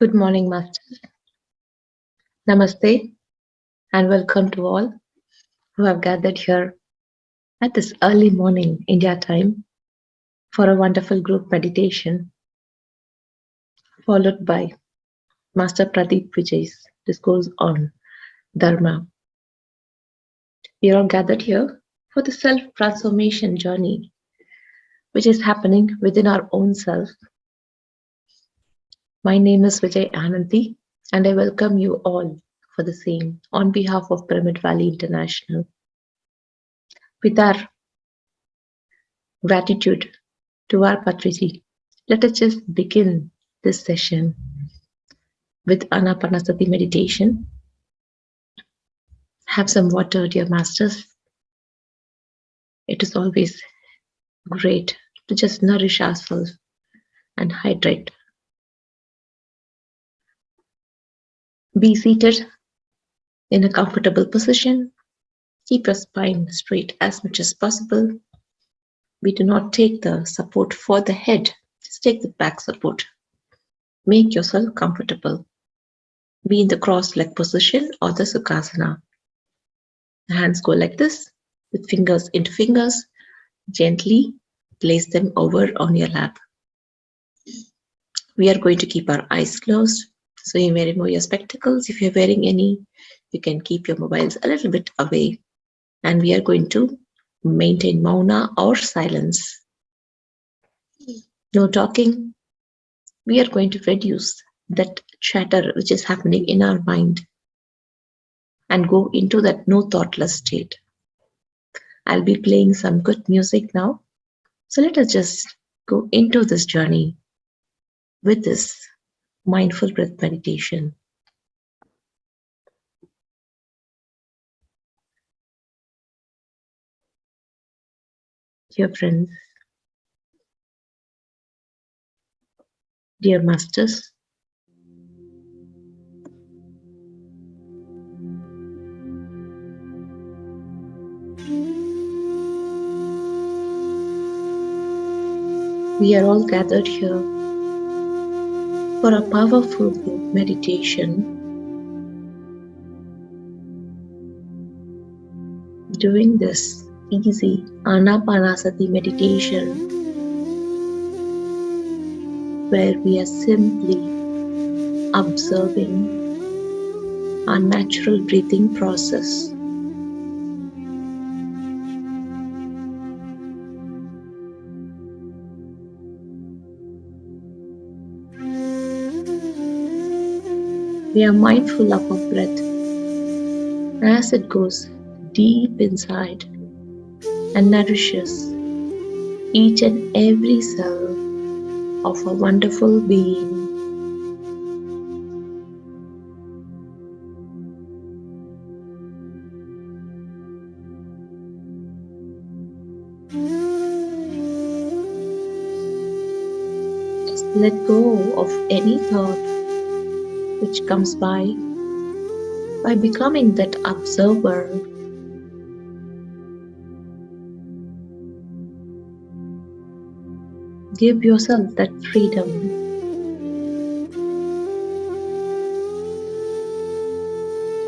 Good morning, Masters. Namaste, and welcome to all who have gathered here at this early morning India time for a wonderful group meditation, followed by Master Pradeep Vijay's discourse on Dharma. We are all gathered here for the self transformation journey which is happening within our own self. My name is Vijay Ananthi, and I welcome you all for the same on behalf of Pyramid Valley International. With our gratitude to our Patriji, let us just begin this session with Anapanasati meditation. Have some water, dear masters. It is always great to just nourish ourselves and hydrate. Be seated in a comfortable position. Keep your spine straight as much as possible. We do not take the support for the head, just take the back support. Make yourself comfortable. Be in the cross-leg position or the Sukhasana. The hands go like this, with fingers into fingers. Gently place them over on your lap. We are going to keep our eyes closed, so you may remove your spectacles. If you're wearing any, you can keep your mobiles a little bit away. And we are going to maintain mauna or silence. No talking. We are going to reduce that chatter which is happening in our mind and go into that no thoughtless state. I'll be playing some good music now. So let us just go into this journey with this mindful breath meditation. Dear friends, dear masters, we are all gathered here for a powerful group meditation. Doing this easy Anapanasati meditation where we are simply observing our natural breathing process. We are mindful of our breath as it goes deep inside and nourishes each and every cell of a wonderful being. Just let go of any thought which comes by becoming that observer. Give yourself that freedom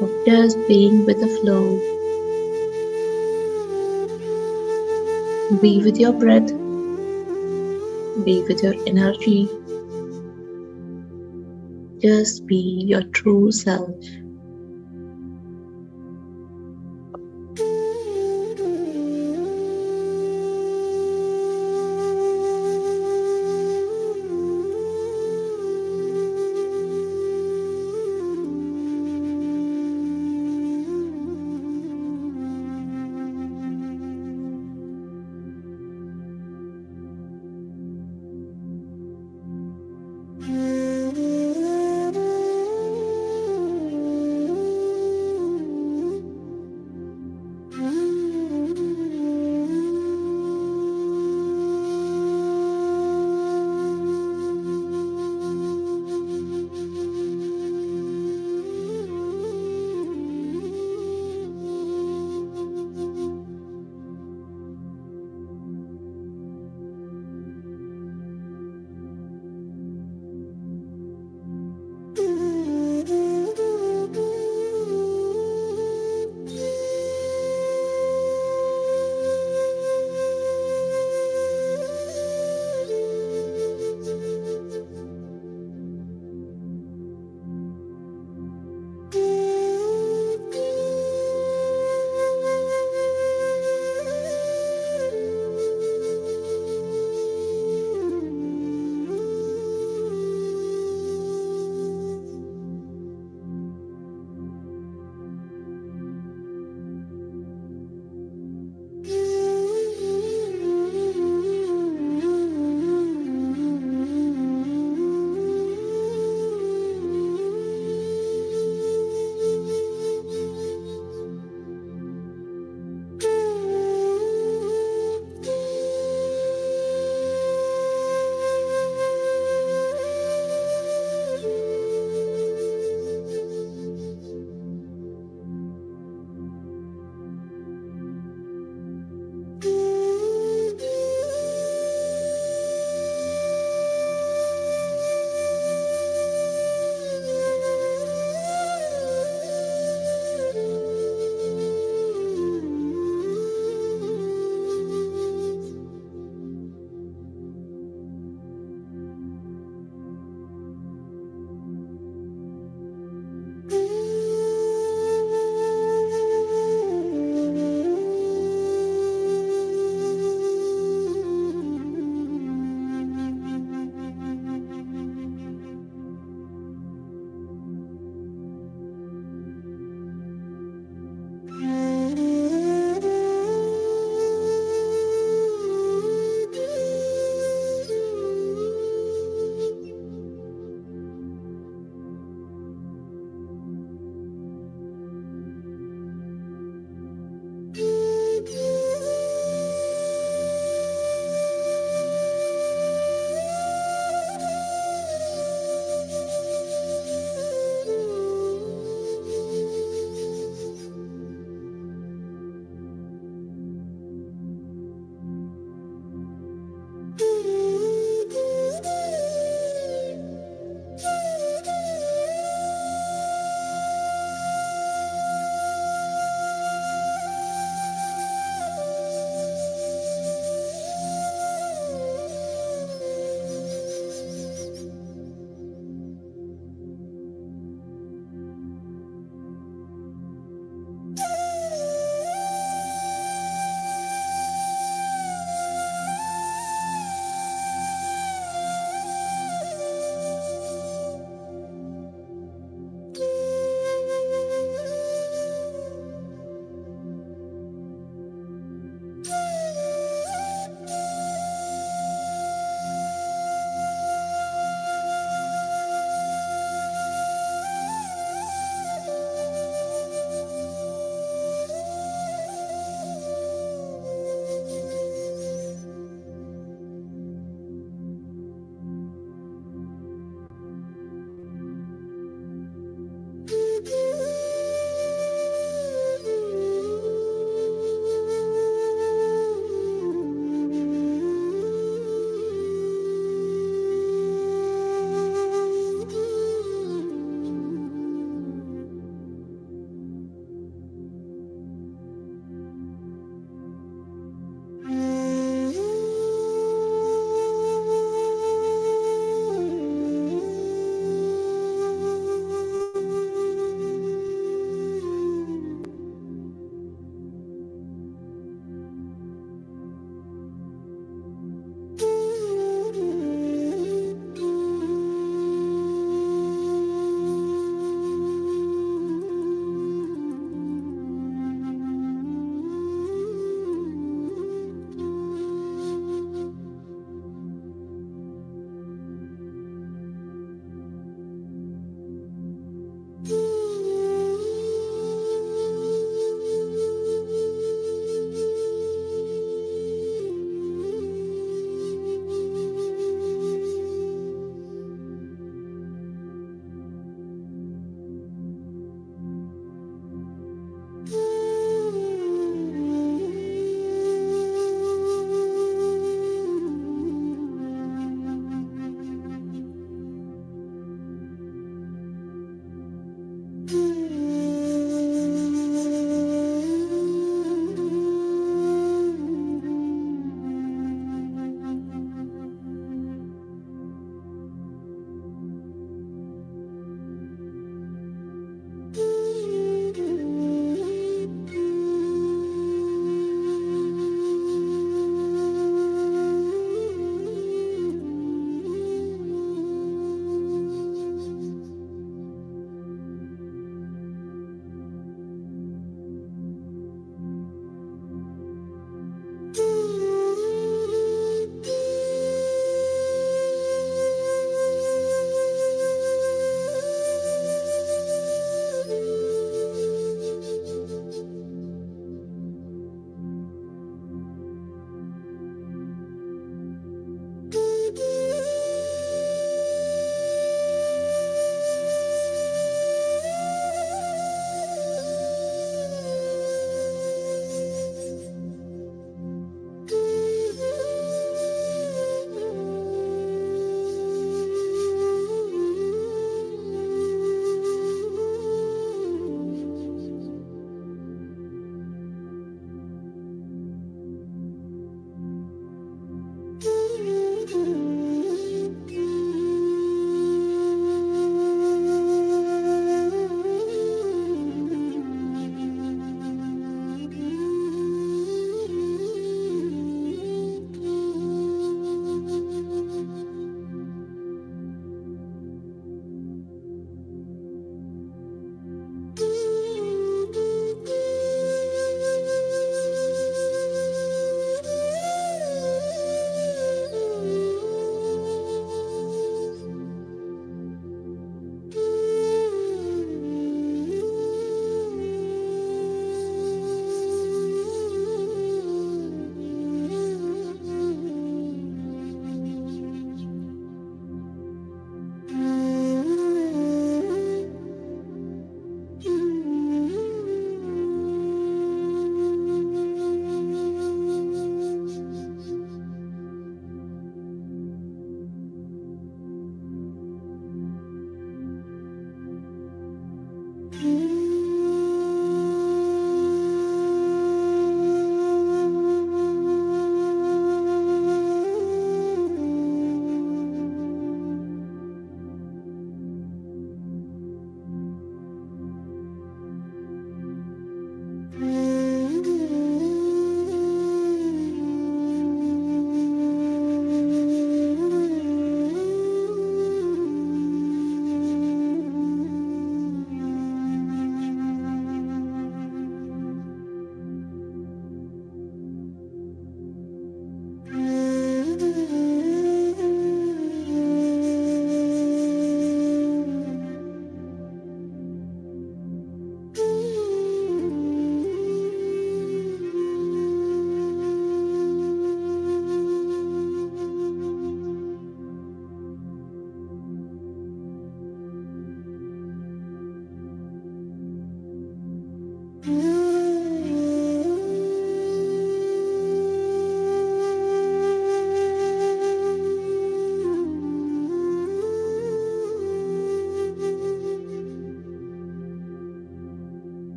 of just being with the flow. Be with your breath, be with your energy. Just be your true self.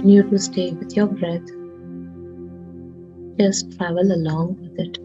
You to stay with your breath, just travel along with it.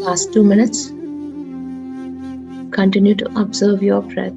Last 2 minutes, continue to observe your breath.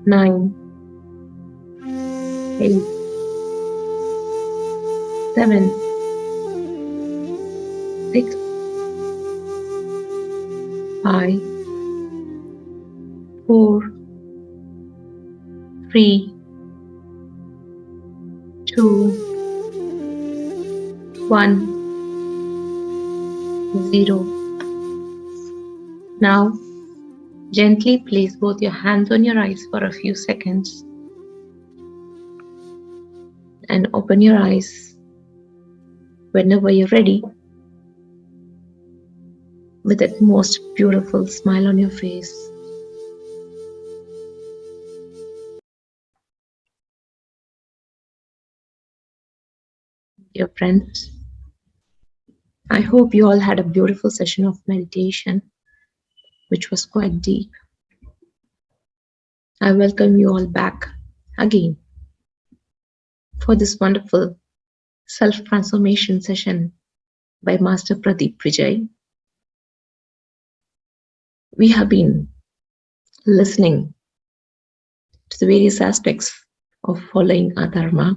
Nine, 8, 7, 6, 5, 4, 3, 2, 1, 0. Now, gently place both your hands on your eyes for a few seconds and open your eyes whenever you're ready with that most beautiful smile on your face. Dear friends, I hope you all had a beautiful session of meditation, which was quite deep. I welcome you all back again for this wonderful self-transformation session by Master Pradeep Vijay. We have been listening to the various aspects of following our Dharma.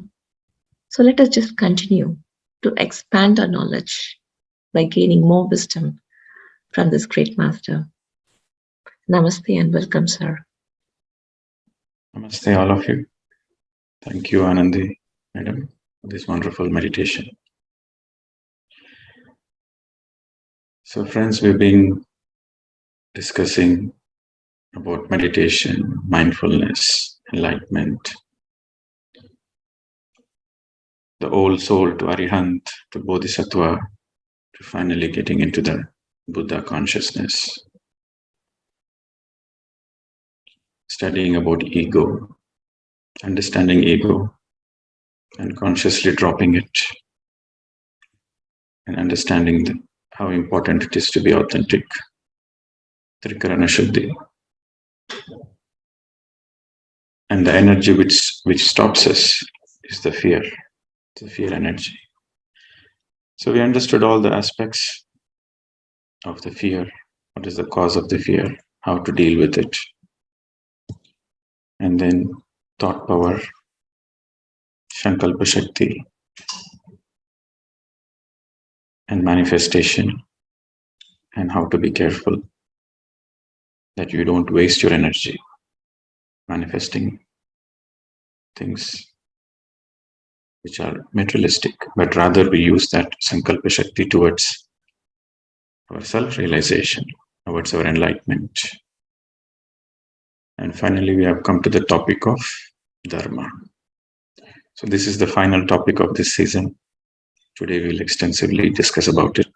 So let us just continue to expand our knowledge by gaining more wisdom from this great master. Namaste and welcome, sir. Namaste, all of you. Thank you, Anandi, madam, for this wonderful meditation. So, friends, we've been discussing about meditation, mindfulness, enlightenment, the old soul to Arihant, to Bodhisattva, to finally getting into the Buddha consciousness. Studying about ego, understanding ego, and consciously dropping it, and understanding how important it is to be authentic. Trikarana Shuddhi. And the energy which stops us is the fear energy. So we understood all the aspects of the fear, what is the cause of the fear, how to deal with it. And then thought power, Sankalpa Shakti, and manifestation, and how to be careful that you don't waste your energy manifesting things which are materialistic, but rather we use that Sankalpa Shakti towards our self-realization, towards our enlightenment. And finally, we have come to the topic of Dharma. So this is the final topic of this season. Today we'll extensively discuss about it.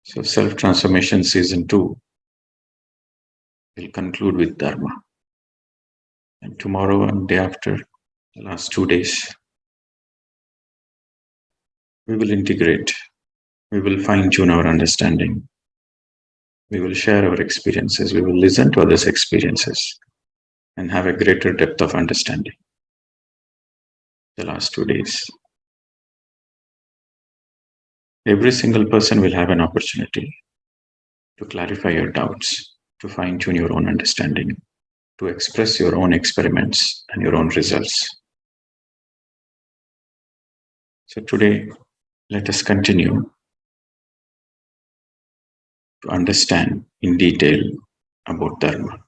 So Self-Transformation Season 2 will conclude with Dharma. And tomorrow and day after, the last 2 days, we will integrate, we will fine-tune our understanding, we will share our experiences, we will listen to others' experiences and have a greater depth of understanding the last 2 days. Every single person will have an opportunity to clarify your doubts, to fine-tune your own understanding, to express your own experiments and your own results. So today, let us continue to understand in detail about Dharma.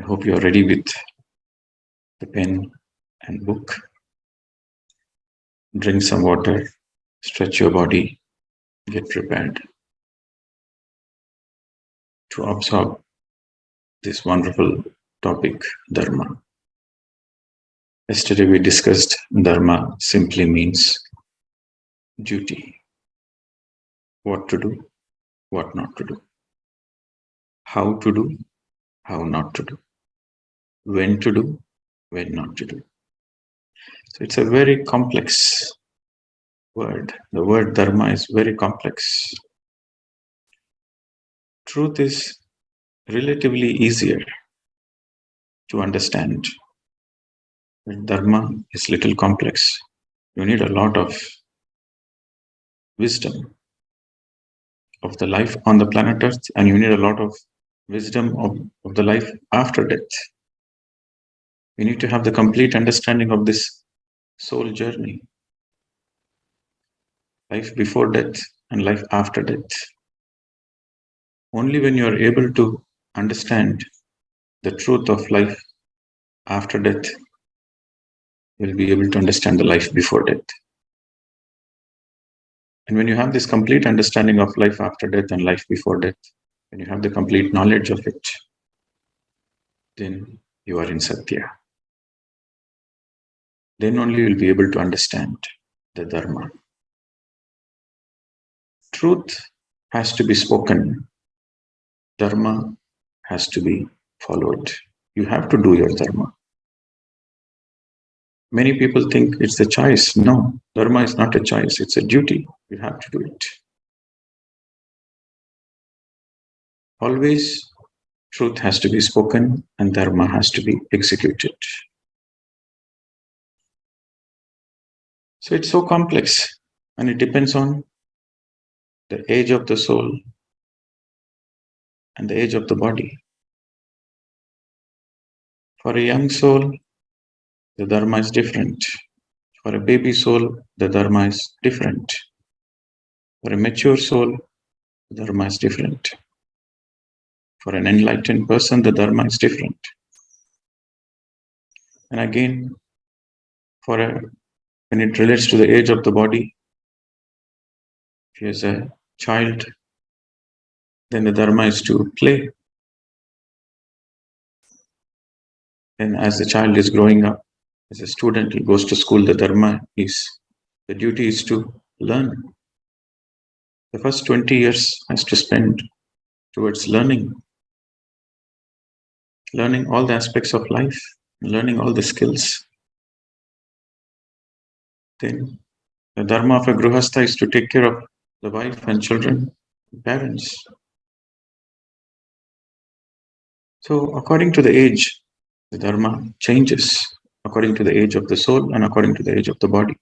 I hope you are ready with the pen and book. Drink some water, stretch your body, get prepared to absorb this wonderful topic, Dharma. Yesterday we discussed Dharma simply means duty. What to do, what not to do. How to do, how not to do. When to do, when not to do. So it's a very complex word. The word Dharma is very complex. Truth is relatively easier to understand. But Dharma is little complex. You need a lot of wisdom of the life on the planet Earth, and you need a lot of wisdom of the life after death. You need to have the complete understanding of this soul journey. Life before death and life after death. Only when you are able to understand the truth of life after death, you will be able to understand the life before death. And when you have this complete understanding of life after death and life before death, when you have the complete knowledge of it, then you are in Satya. Then only you will be able to understand the Dharma. Truth has to be spoken. Dharma has to be followed. You have to do your Dharma. Many people think it's a choice. No, Dharma is not a choice. It's a duty. You have to do it. Always truth has to be spoken and Dharma has to be executed. So it's so complex and it depends on the age of the soul and the age of the body. For a young soul, the Dharma is different. For a baby soul, the Dharma is different. For a mature soul, the Dharma is different. For an enlightened person, the Dharma is different. And again, when it relates to the age of the body, if he is a child, then the Dharma is to play. And as the child is growing up, as a student, he goes to school, the duty is to learn. The first 20 years has to spend towards learning all the aspects of life, learning all the skills. Then the Dharma of a Grihastha is to take care of the wife and children, parents. So according to the age, the Dharma changes according to the age of the soul and according to the age of the body.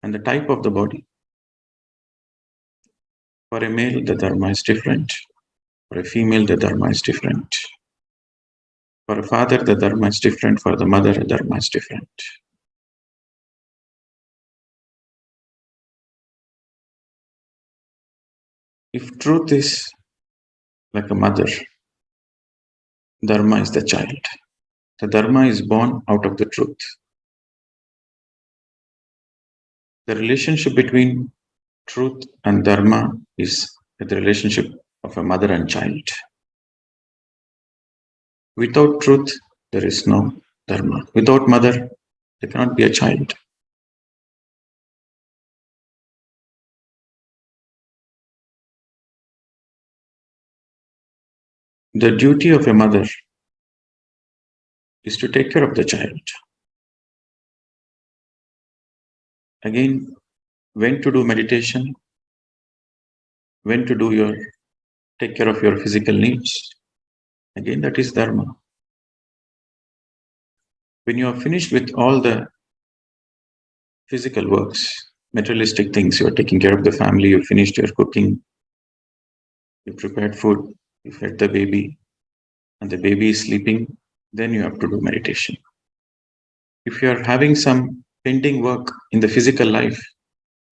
And the type of the body. For a male, the Dharma is different. For a female, the Dharma is different. For a father, the Dharma is different. For the mother, the Dharma is different. If truth is like a mother, Dharma is the child. The Dharma is born out of the truth. The relationship between truth and Dharma is the relationship of a mother and child. Without truth, there is no Dharma. Without mother, there cannot be a child. The duty of a mother is to take care of the child. Again, when to do meditation, when to take care of your physical needs. Again, that is Dharma. When you are finished with all the physical works, materialistic things, you are taking care of the family, you finished your cooking, you prepared food, you fed the baby, and the baby is sleeping, then you have to do meditation. If you are having some pending work in the physical life,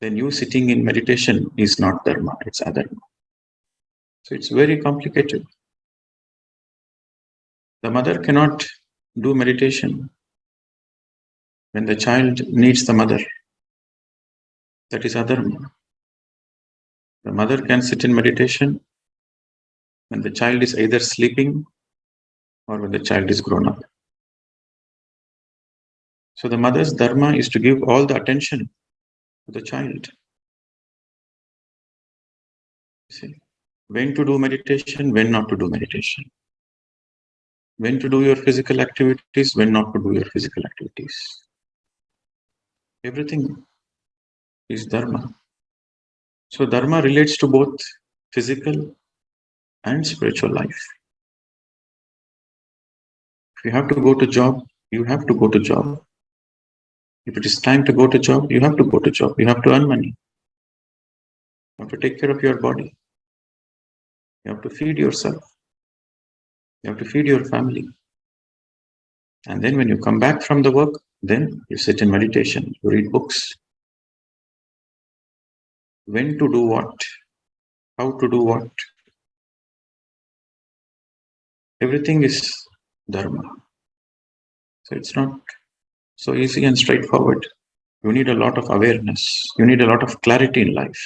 then you sitting in meditation is not Dharma, it's adharma. So it's very complicated. The mother cannot do meditation when the child needs the mother. That is adharma. The mother can sit in meditation when the child is either sleeping or when the child is grown up. So the mother's dharma is to give all the attention to the child. See, when to do meditation, when not to do meditation. When to do your physical activities, when not to do your physical activities. Everything is dharma. So dharma relates to both physical and spiritual life. If you have to go to job, you have to go to job. If it is time to go to job, you have to go to job. You have to earn money. You have to take care of your body. You have to feed yourself. You have to feed your family. And then when you come back from the work, then you sit in meditation, you read books. When to do what? How to do what? Everything is dharma. So it's not so easy and straightforward. You need a lot of awareness. You need a lot of clarity in life.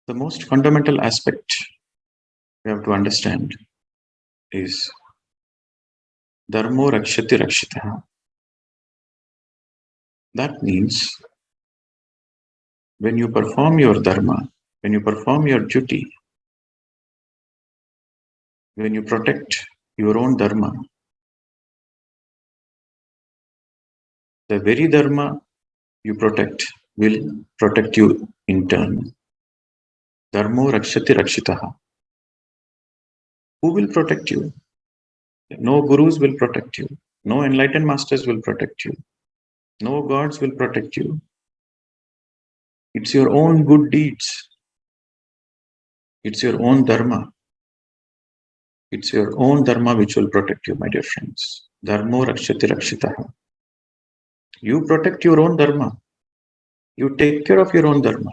The most fundamental aspect we have to understand is dharmo rakshati rakshitaha. That means when you perform your dharma, when you perform your duty, when you protect your own dharma, the very dharma you protect will protect you in turn. Dharmo rakshati rakshitaha. Who will protect you? No gurus will protect you. No enlightened masters will protect you. No gods will protect you. It's your own good deeds. It's your own dharma. It's your own dharma which will protect you, my dear friends. Dharmo rakshati rakshitaha. You protect your own dharma. You take care of your own dharma.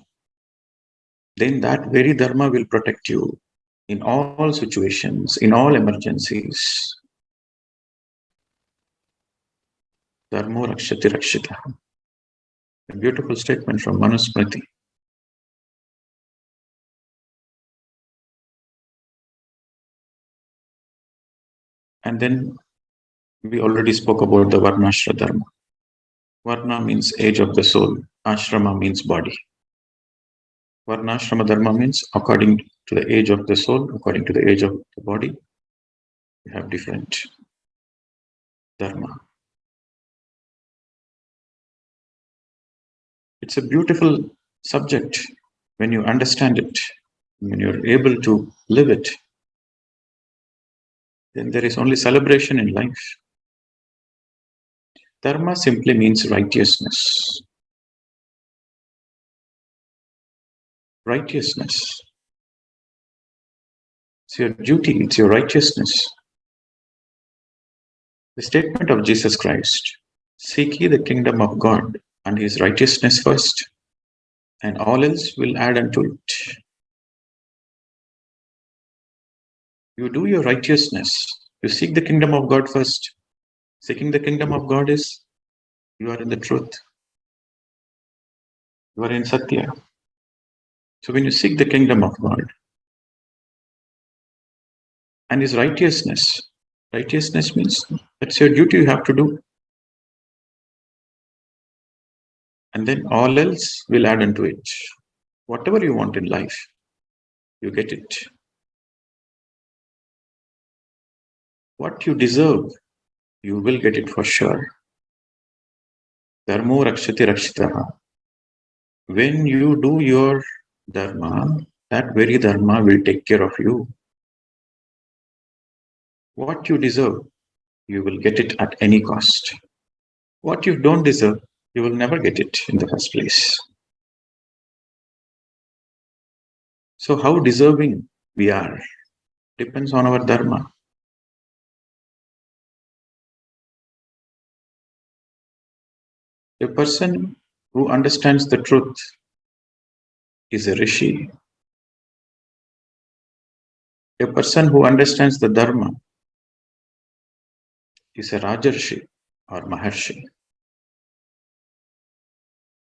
Then that very dharma will protect you in all situations, in all emergencies. Dharmo rakshati rakshitaha. A beautiful statement from Manusmriti. And then we already spoke about the Varnashra Dharma. Varna means age of the soul. Ashrama means body. Varnashrama Dharma means according to the age of the soul, according to the age of the body, we have different Dharma. It's a beautiful subject when you understand it, when you're able to live it. Then there is only celebration in life. Dharma simply means righteousness. Righteousness. It's your duty, it's your righteousness. The statement of Jesus Christ, seek ye the kingdom of God and his righteousness first, and all else will add unto it. You do your righteousness. You seek the kingdom of God first. Seeking the kingdom of God is you are in the truth. You are in Satya. So when you seek the kingdom of God and His righteousness, righteousness means that's your duty you have to do. And then all else will add unto it. Whatever you want in life, you get it. What you deserve, you will get it for sure. Dharmo rakshati rakshitaha. When you do your dharma, that very dharma will take care of you. What you deserve, you will get it at any cost. What you don't deserve, you will never get it in the first place. So how deserving we are depends on our dharma. A person who understands the truth is a rishi. A person who understands the dharma is a rajarshi or maharshi.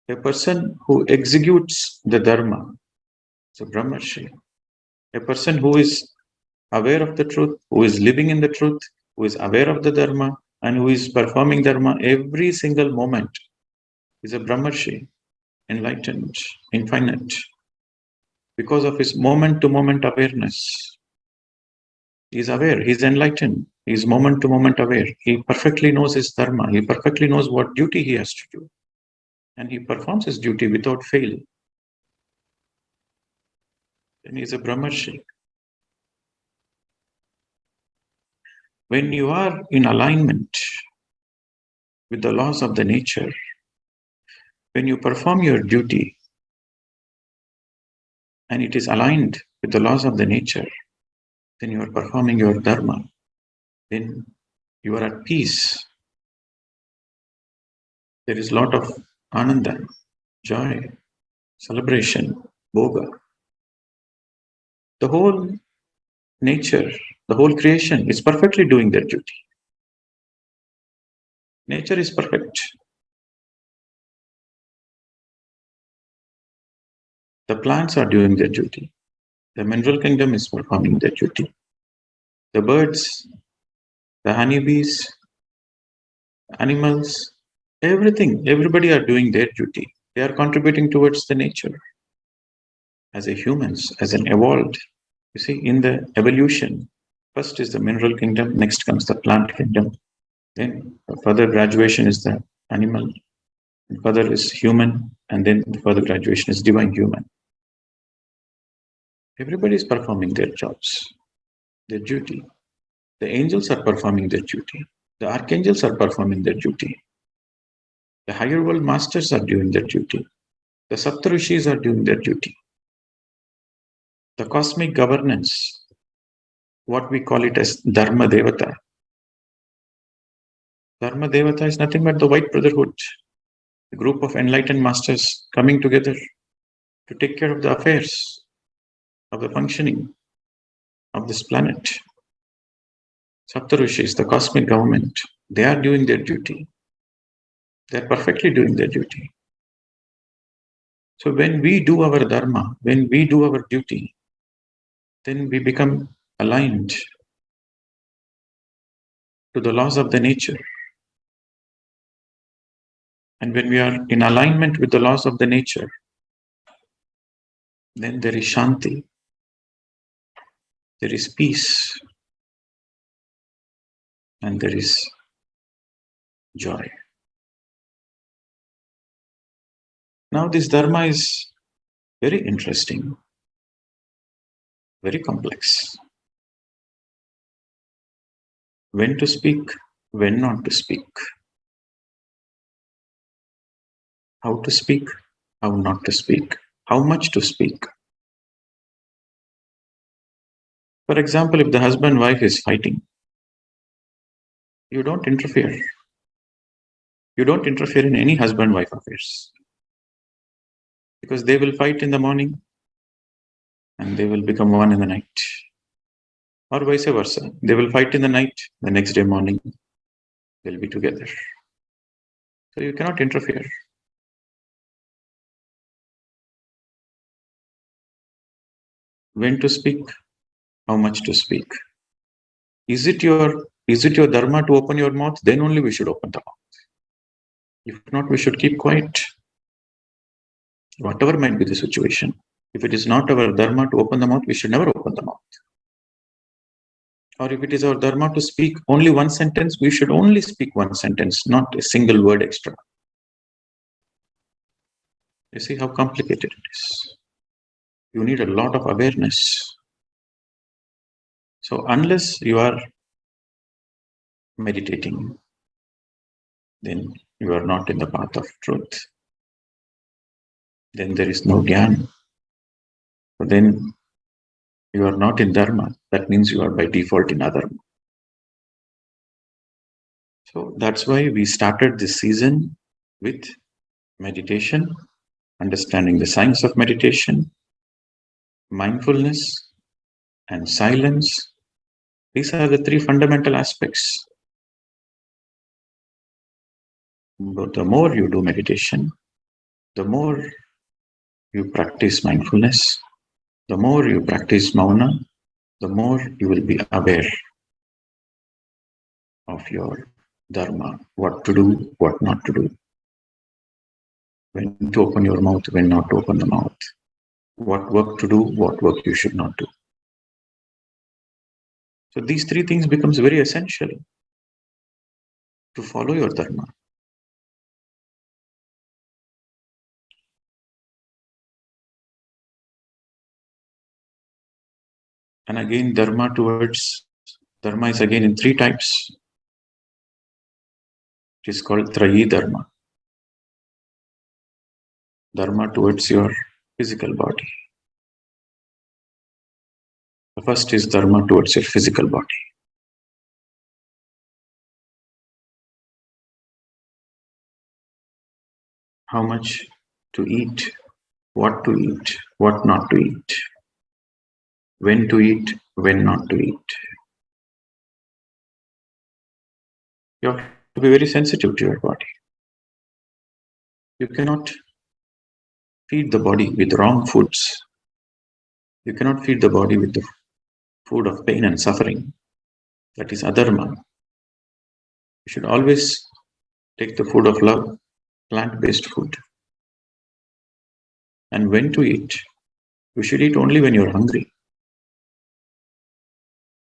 A person who executes the dharma is a brahmarshi. A person who is aware of the truth, who is living in the truth, who is aware of the dharma, and who is performing dharma every single moment is a brahmarshi, enlightened, infinite, because of his moment-to-moment awareness. He is aware, he is enlightened, he is moment-to-moment aware. He perfectly knows his dharma, he perfectly knows what duty he has to do, and he performs his duty without fail. Then he is a brahmarshi. When you are in alignment with the laws of the nature, when you perform your duty and it is aligned with the laws of the nature, then you are performing your dharma. Then you are at peace. There is a lot of ananda, joy, celebration, bhoga. The whole nature, the whole creation is perfectly doing their duty. Nature is perfect. The plants are doing their duty. The mineral kingdom is performing their duty. The birds, the honeybees, animals, everything, everybody are doing their duty. They are contributing towards the nature. As a humans, as an evolved, you see, in the evolution, first is the mineral kingdom, next comes the plant kingdom. Then further graduation is the animal, and further is human, and then the further graduation is divine human. Everybody is performing their jobs, their duty. The angels are performing their duty. The archangels are performing their duty. The higher world masters are doing their duty. The Saptarishis are doing their duty. The cosmic governance, what we call it as Dharma Devata. Dharma Devata is nothing but the White Brotherhood, a group of enlightened masters coming together to take care of the affairs of the functioning of this planet. Saptarishis, the cosmic government, they are doing their duty. They are perfectly doing their duty. So when we do our dharma, when we do our duty, then we become aligned to the laws of the nature. And when we are in alignment with the laws of the nature, then there is shanti, there is peace, and there is joy. Now this dharma is very interesting, very complex. When to speak, when not to speak. How to speak, how not to speak, how much to speak. For example, if the husband-wife is fighting, you don't interfere. You don't interfere in any husband-wife affairs. Because they will fight in the morning and they will become one in the night. Or vice versa. They will fight in the night, the next day morning, they'll be together. So you cannot interfere. When to speak, how much to speak. Is it your dharma to open your mouth? Then only we should open the mouth. If not, we should keep quiet. Whatever might be the situation. If it is not our dharma to open the mouth, we should never open the mouth. Or if it is our dharma to speak only one sentence, we should only speak one sentence, not a single word extra. You see how complicated it is. You need a lot of awareness. So unless you are meditating, then you are not in the path of truth. Then there is no jnana. So then you are not in dharma. That means you are by default in adharma. So that's why we started this season with meditation, understanding the science of meditation, mindfulness, and silence. These are the three fundamental aspects. But the more you do meditation, the more you practice mindfulness, the more you practice mauna, the more you will be aware of your dharma, what to do, what not to do, when to open your mouth, when not to open the mouth, what work to do, what work you should not do. So these three things becomes very essential to follow your dharma. And again, dharma is again in three types. It is called Trayi Dharma. Dharma towards your physical body. The first is dharma towards your physical body. How much to eat, what not to eat, when to eat, when not to eat. You have to be very sensitive to your body. You cannot feed the body with wrong foods. You cannot feed the body with the food of pain and suffering. That is adharma. You should always take the food of love, plant-based food. And when to eat, you should eat only when you're hungry.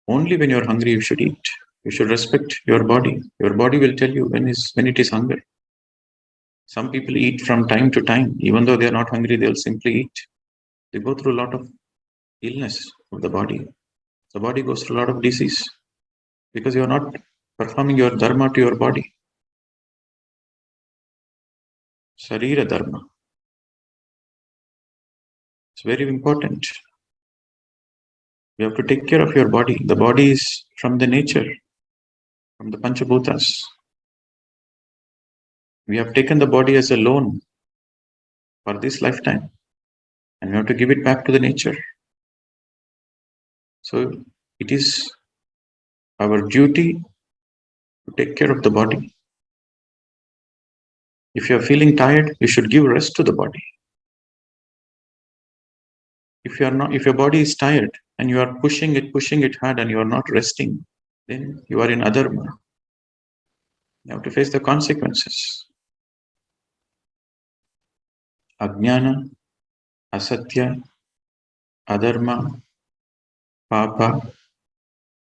Only when you're hungry you should eat. You should respect your body. Your body will tell you when it is hunger. Some people eat from time to time. Even though they are not hungry, they'll simply eat. They go through a lot of illness of the body. The body goes through a lot of disease because you are not performing your dharma to your body. Sarira dharma. It's very important. You have to take care of your body. The body is from the nature, from the Panchabhutas. We have taken the body as a loan for this lifetime, and we have to give it back to the nature. So it is our duty to take care of the body. If you are feeling tired, you should give rest to the body. If your body is tired and you are pushing it hard and you are not resting, then you are in adharma. You have to face the consequences. Ajnana, asatya, adharma, papa,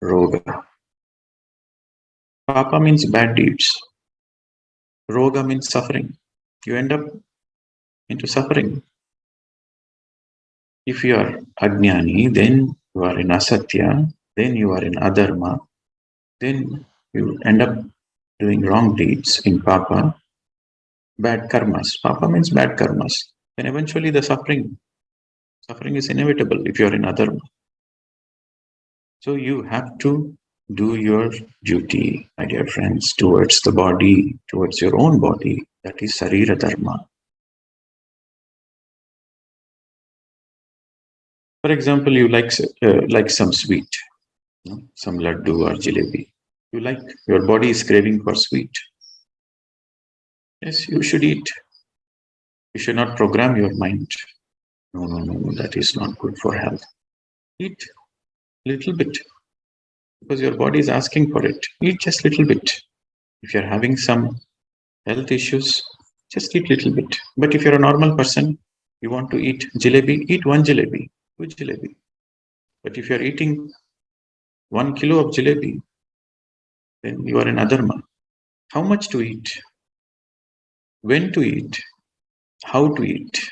roga. Papa means bad deeds. Roga means suffering. You end up into suffering. If you are ajnani, then you are in asatya, then you are in adharma, then you end up doing wrong deeds in papa, bad karmas. Papa means bad karmas. Then eventually the suffering is inevitable if you are in adharma. So you have to do your duty, my dear friends, towards the body, towards your own body. That is sarira dharma. For example, you like some sweet, some laddu or jalebi. You like, your body is craving for sweet. Yes, you should eat. You should not program your mind. No, no, no, no, that is not good for health. Eat little bit because your body is asking for it. Eat just little bit. If you're having some health issues, just eat little bit. But if you're a normal person, you want to eat jalebi, eat one jalebi, two jalebi. But if you're eating 1 kilo of jalebi, then you are in adharma. How much to eat? When to eat? How to eat?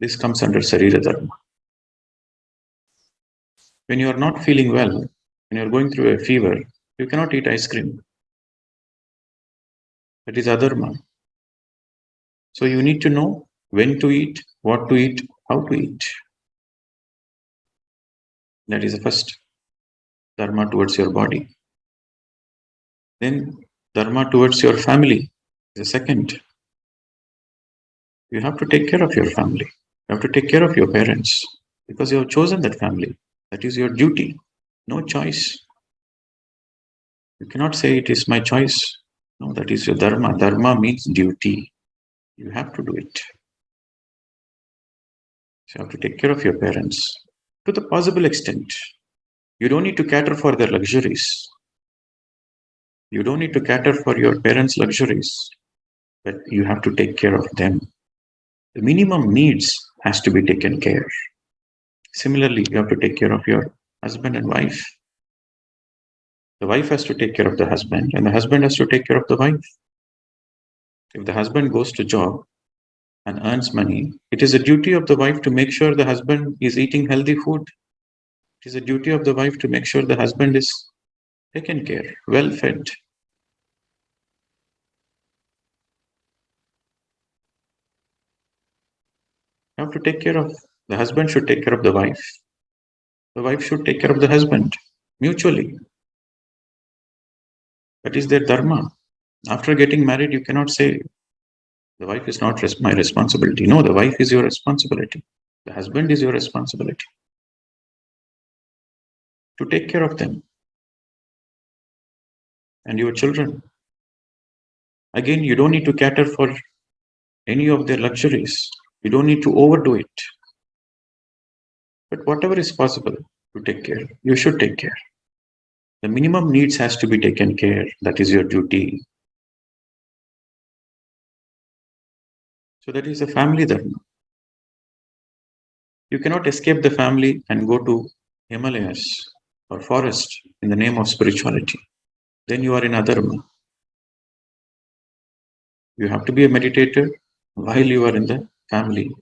This comes under Sarira Dharma. When you are not feeling well, when you are going through a fever, you cannot eat ice cream. That is adharma. So you need to know when to eat, what to eat, how to eat. That is the first dharma towards your body. Then dharma towards your family is the second. You have to take care of your family. You have to take care of your parents because you have chosen that family. That is your duty. No choice. You cannot say it is my choice. No, that is your dharma. Dharma means duty. You have to do it. So you have to take care of your parents to the possible extent. You don't need to cater for their luxuries. You don't need to cater for your parents' luxuries, but you have to take care of them. The minimum needs has to be taken care. Similarly, you have to take care of your husband and wife. The wife has to take care of the husband, and the husband has to take care of the wife. If the husband goes to job and earns money, it is a duty of the wife to make sure the husband is eating healthy food. It is a duty of the wife to make sure the husband is taken care, well fed. You have to take care of, the husband should take care of the wife. The wife should take care of the husband mutually. That is their dharma. After getting married, you cannot say, the wife is not my responsibility. No, the wife is your responsibility. The husband is your responsibility. To take care of them and your children. Again, you don't need to cater for any of their luxuries. You don't need to overdo it. But whatever is possible to take care, you should take care. The minimum needs has to be taken care. That is your duty. So that is a family dharma. You cannot escape the family and go to Himalayas or forest in the name of spirituality. Then you are in adharma. You have to be a meditator while you are in the family.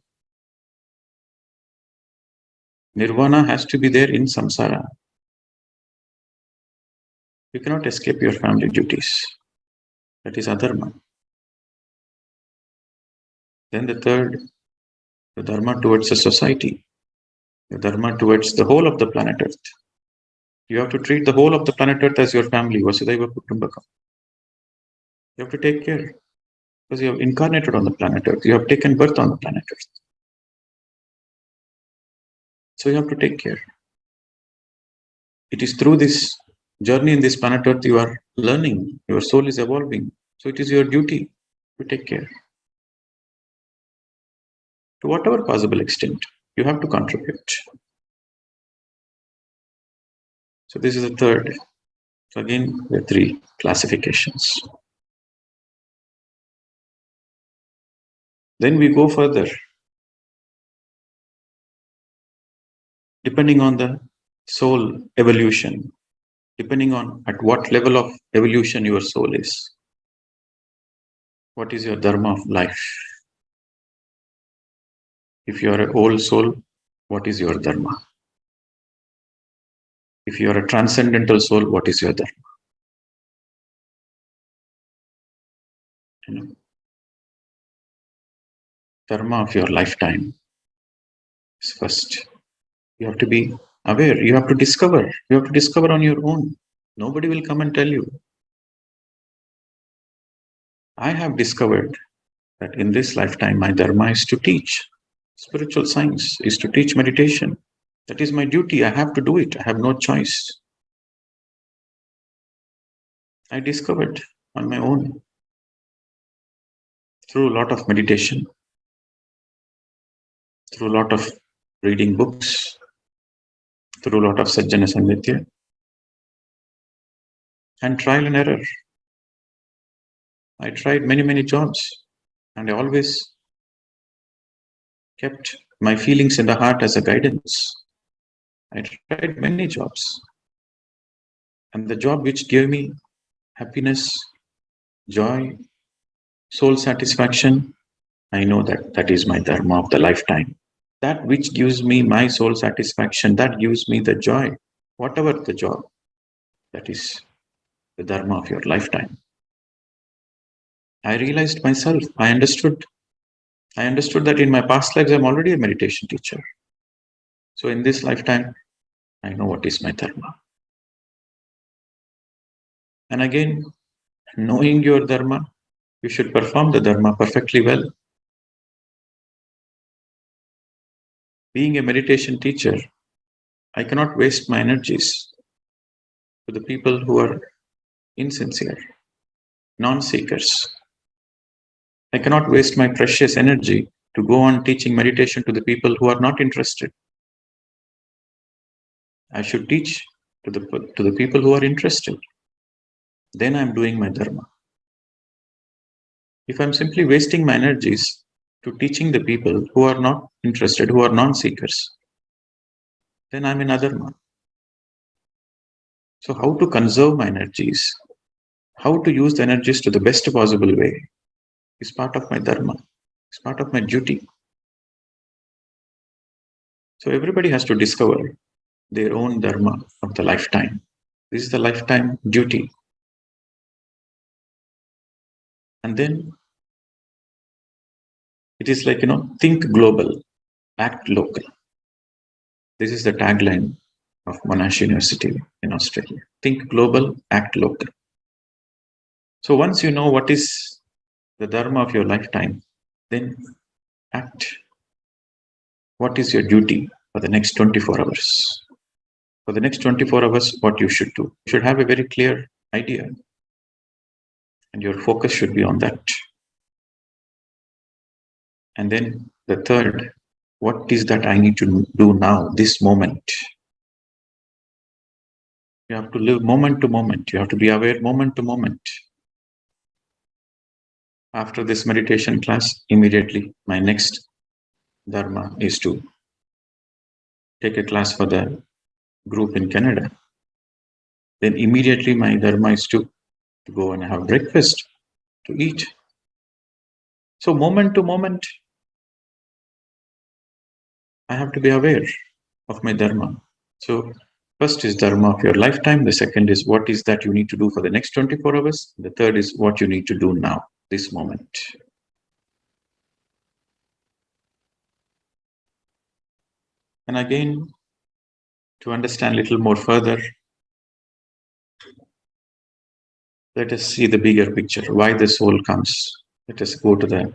Nirvana has to be there in samsara. You cannot escape your family duties. That is adharma. Then the third, the dharma towards the society, the dharma towards the whole of the planet Earth. You have to treat the whole of the planet Earth as your family, Vasudhaiva Kutumbakam. You have to take care because you have incarnated on the planet Earth. You have taken birth on the planet Earth. So you have to take care. It is through this journey in this planet Earth you are learning. Your soul is evolving. So it is your duty to take care. To whatever possible extent, you have to contribute. So this is the third. So again, there are three classifications. Then we go further. Depending on the soul evolution, depending on at what level of evolution your soul is. What is your dharma of life? If you are an old soul, what is your dharma? If you are a transcendental soul, what is your dharma? Dharma of your lifetime is first. You have to be aware. You have to discover. You have to discover on your own. Nobody will come and tell you. I have discovered that in this lifetime, my dharma is to teach. spiritual science is to teach meditation. That is my duty. I have to do it. I have no choice. I discovered on my own through a lot of meditation, through a lot of reading books, through a lot of Sajjana Sangitya, and trial and error. I tried many jobs, and I always kept my feelings in the heart as a guidance. I tried many jobs, and the job which gave me happiness, joy, soul satisfaction, I know that that is my dharma of the lifetime. That which gives me my soul satisfaction, that gives me the joy, whatever the job, that is the dharma of your lifetime. I realized myself, I understood that in my past lives I'm already a meditation teacher. So in this lifetime, I know what is my dharma. And again, knowing your dharma, you should perform the dharma perfectly well. Being a meditation teacher, I cannot waste my energies to the people who are insincere, non-seekers. I cannot waste my precious energy to go on teaching meditation to the people who are not interested. I should teach to the people who are interested. Then I'm doing my dharma. If I'm simply wasting my energies to teaching the people who are not interested, who are non-seekers, then I'm in adharma. So how to conserve my energies, how to use the energies to the best possible way is part of my dharma, is part of my duty. So everybody has to discover their own dharma of the lifetime. This is the lifetime duty. And then it is like, think global, act local. This is the tagline of Monash University in Australia. Think global, act local. So once you know what is the dharma of your lifetime, then act. What is your duty for the next 24 hours? For the next 24 hours, what you should do. You should have a very clear idea. And your focus should be on that. And then the third, what is that I need to do now, this moment? You have to live moment to moment. You have to be aware moment to moment. After this meditation class, immediately my next dharma is to take a class for the group in Canada. Then immediately my dharma is to go and have breakfast, to eat. So moment to moment, I have to be aware of my dharma. So first is dharma of your lifetime. The second is what is that you need to do for the next 24 hours. The third is what you need to do now, this moment. And again, to understand a little more further, let us see the bigger picture, why the soul comes. Let us go to the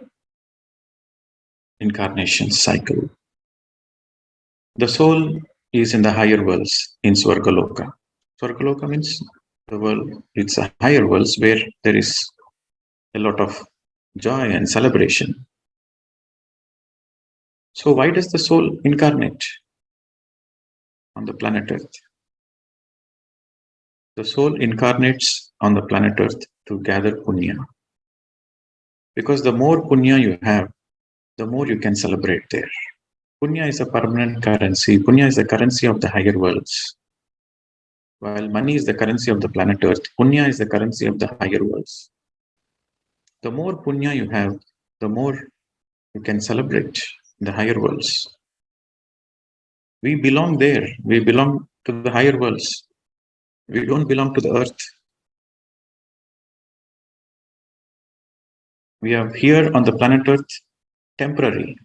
incarnation cycle. The soul is in the higher worlds, in Swargaloka. Swargaloka means the world, it's a higher worlds where there is a lot of joy and celebration. So why does the soul incarnate on the planet Earth? The soul incarnates on the planet Earth to gather punya. Because the more punya you have, the more you can celebrate there. Punya is a permanent currency. Punya is the currency of the higher worlds. While money is the currency of the planet Earth, punya is the currency of the higher worlds. The more punya you have, the more you can celebrate the higher worlds. We belong there. We belong to the higher worlds. We don't belong to the earth. We are here on the planet Earth temporary.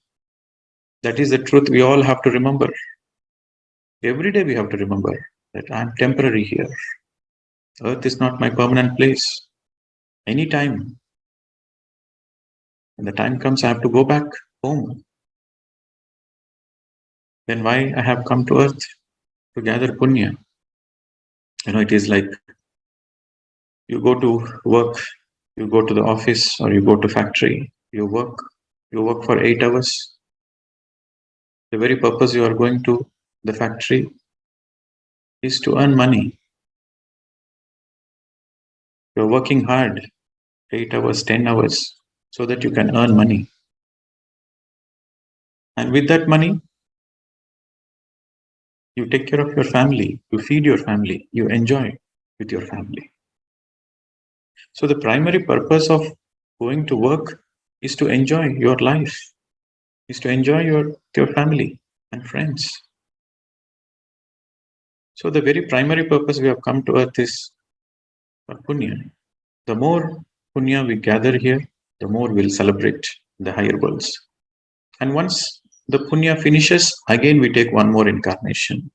That is the truth we all have to remember. Every day we have to remember that I'm temporary here. Earth is not my permanent place. Anytime, when the time comes, I have to go back home. then why I have come to earth? To gather punya. It is like you go to work, you go to the office or you go to factory, you work for 8 hours. The very purpose you are going to the factory is to earn money. You're working hard, 8 hours, 10 hours, so that you can earn money. And with that money, you take care of your family, you feed your family, you enjoy with your family. So the primary purpose of going to work is to enjoy your life, is to enjoy your family and friends. So the very primary purpose we have come to earth is for punya. The more punya we gather here, the more we'll celebrate the higher worlds. And once the punya finishes, again we take one more incarnation.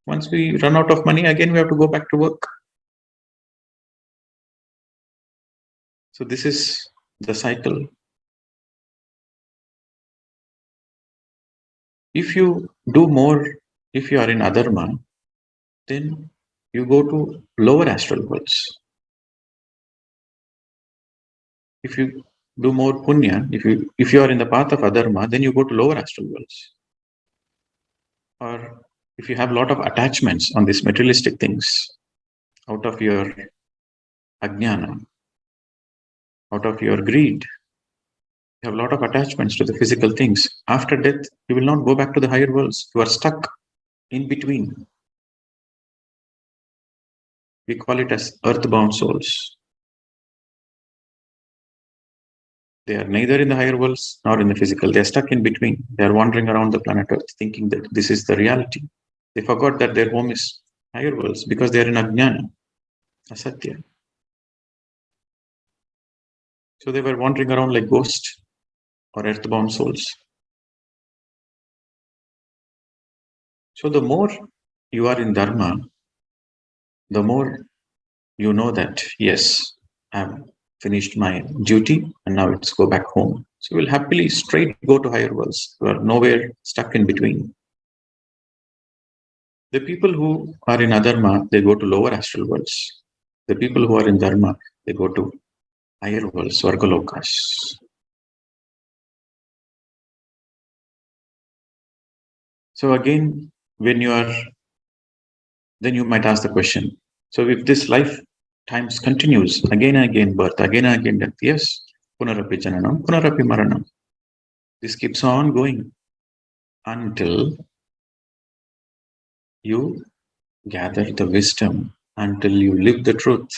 Once we run out of money, again we have to go back to work. So this is the cycle. If you do more, if you are in adharma, then you go to lower astral worlds. If you do more punya, if you are in the path of adharma, then you go to lower astral worlds. Or if you have a lot of attachments on these materialistic things, out of your ajnana, out of your greed, you have a lot of attachments to the physical things. After death, you will not go back to the higher worlds. You are stuck in between. We call it as earthbound souls. They are neither in the higher worlds nor in the physical. They are stuck in between. They are wandering around the planet Earth thinking that this is the reality. They forgot that their home is higher worlds because they are in ajnana, asatya. So they were wandering around like ghosts or earthbound souls. So the more you are in dharma, the more you know that, yes, I've finished my duty and now let's go back home. So we'll happily straight go to higher worlds. We are nowhere stuck in between. The people who are in adharma, they go to lower astral worlds. The people who are in dharma, they go to higher worlds, swargalokas. So again, when you are, then you might ask the question, so if this life times continues, again and again birth, again and again death, yes, punarapi jananam, punarapi maranam. This keeps on going until you gather the wisdom, until you live the truth,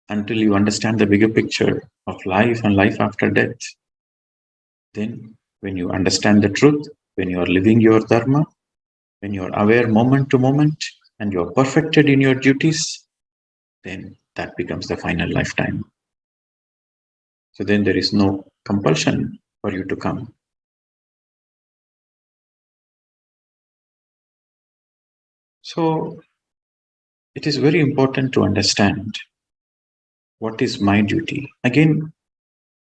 until you understand the bigger picture of life and life after death. Then when you understand the truth, when you are living your dharma, when you are aware moment to moment and you are perfected in your duties, then that becomes the final lifetime. So then there is no compulsion for you to come. So it is very important to understand what is my duty. Again,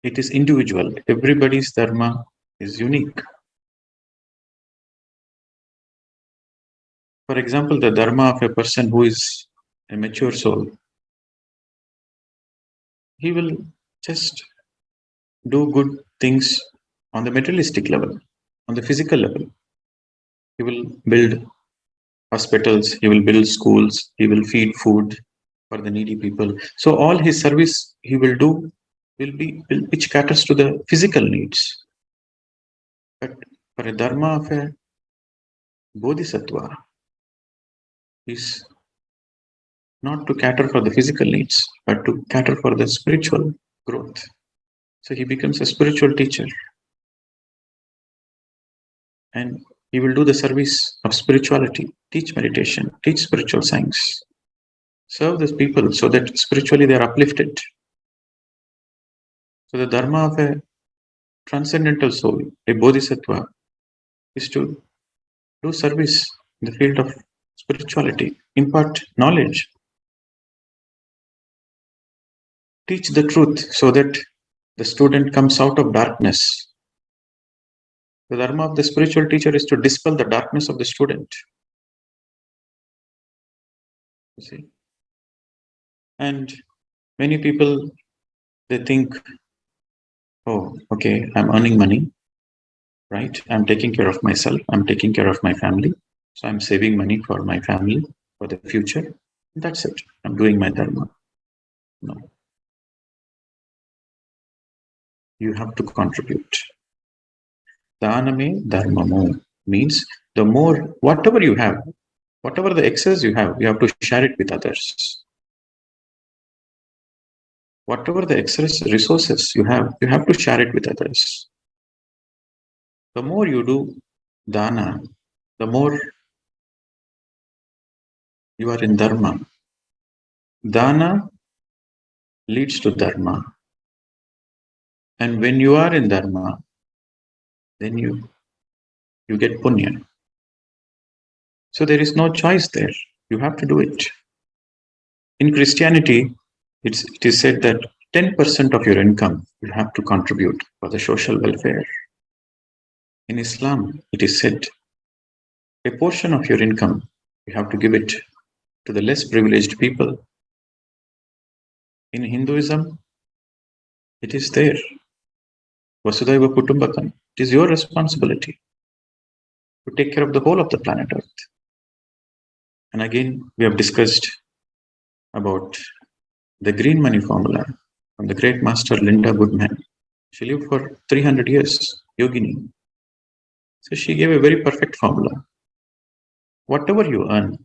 it is individual. Everybody's dharma is unique. For example, the dharma of a person who is a mature soul, he will just do good things on the materialistic level, on the physical level. He will build hospitals, he will build schools, he will feed food for the needy people. So all his service he will do which caters to the physical needs. But for a dharma of a bodhisattva is not to cater for the physical needs, but to cater for the spiritual growth. So he becomes a spiritual teacher. And he will do the service of spirituality, teach meditation, teach spiritual science, serve these people so that spiritually they are uplifted. So the dharma of a transcendental soul, a bodhisattva, is to do service in the field of spirituality, impart knowledge, teach the truth so that the student comes out of darkness The dharma of the spiritual teacher is to dispel the darkness of the student. You see? And many people, they think, oh, okay, I'm earning money, right? I'm taking care of myself. I'm taking care of my family. So I'm saving money for my family, for the future. That's it. I'm doing my dharma. No. You have to contribute. Dhaname dharmamo means the more, whatever you have, whatever the excess you have to share it with others. Whatever the excess resources you have to share it with others. The more you do dana, the more you are in dharma. Dana leads to dharma. And when you are in dharma, then you get punya. So there is no choice there. You have to do it. In Christianity, it is said that 10% of your income you have to contribute for the social welfare. In Islam, it is said a portion of your income you have to give it to the less privileged people. In Hinduism, it is there. Vasudhaiva Kutumbakam. It is your responsibility to take care of the whole of the planet Earth. And again, we have discussed about the green money formula from the great master Linda Goodman. She lived for 300 years, yogini. So she gave a very perfect formula. Whatever you earn,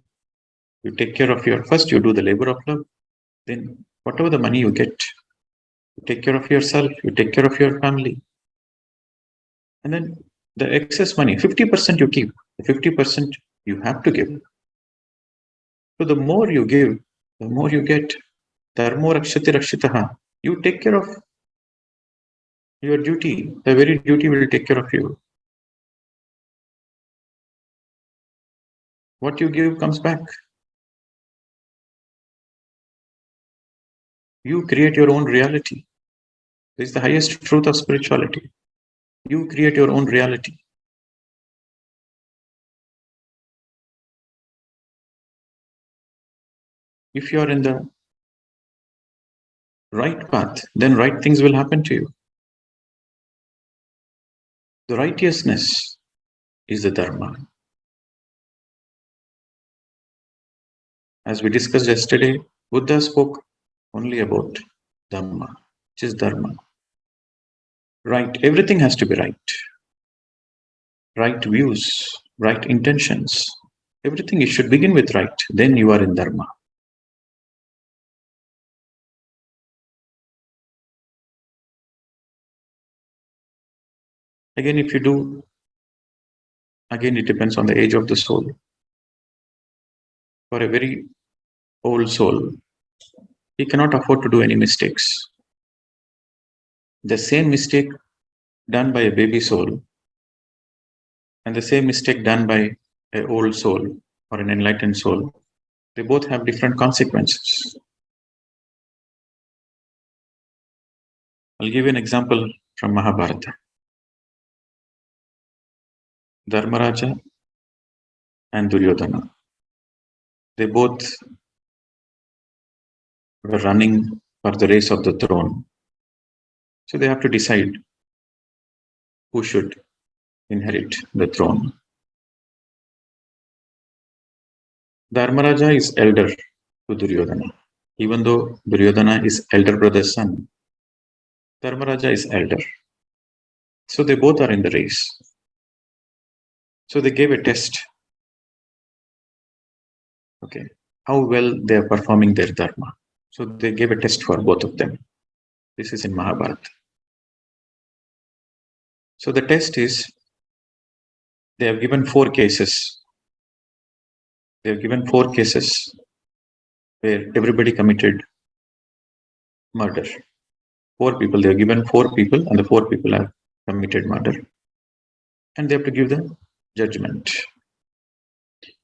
you take care of first you do the labor of love, then whatever the money you get, you take care of yourself, you take care of your family. And then the excess money, 50% you keep, the 50% you have to give. So the more you give, the more you get. Dharmo rakshati rakshitaha. You take care of your duty. The very duty will take care of you. What you give comes back. You create your own reality. This is the highest truth of spirituality. You create your own reality. If you are in the right path, then right things will happen to you. The righteousness is the dharma. As we discussed yesterday, Buddha spoke only about Dhamma, which is dharma. Right, everything has to be right. Right views, right intentions. Everything you should begin with right, then you are in dharma. Again, if you do, again, it depends on the age of the soul. For a very old soul, he cannot afford to do any mistakes. The same mistake done by a baby soul and the same mistake done by an old soul or an enlightened soul, they both have different consequences. I'll give you an example from Mahabharata. Dharmaraja and Duryodhana. They both were running for the race of the throne. So they have to decide who should inherit the throne. Dharmaraja is elder to Duryodhana. Even though Duryodhana is elder brother's son, Dharmaraja is elder. So they both are in the race. So they gave a test. Okay, how well they are performing their dharma. So they gave a test for both of them. This is in Mahabharata. So the test is, they have given 4 cases. They have given 4 cases where everybody committed murder. 4 people, they have given 4 people and the 4 people have committed murder. And they have to give the judgment.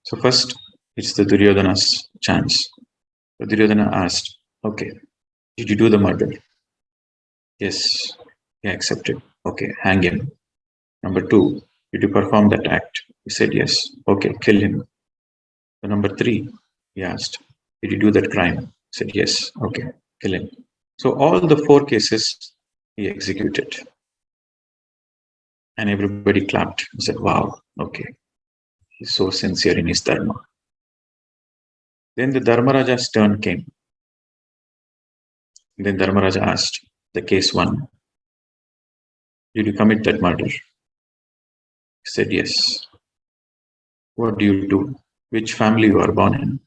So first, it's the Duryodhana's chance. So Duryodhana asked, okay, did you do the murder? Yes, he accepted. Okay, hang him. Number 2, Did you perform that act? He said, yes. Okay, kill him. The number 3, he asked, did you do that crime? He said, yes. Okay, kill him. So all the 4 cases he executed. And everybody clapped and said, wow, okay. He's so sincere in his dharma. Then the Dharmaraja's turn came. Then Dharmaraja asked, the case 1, did you commit that murder? He said, yes. What do you do? Which family you are born in?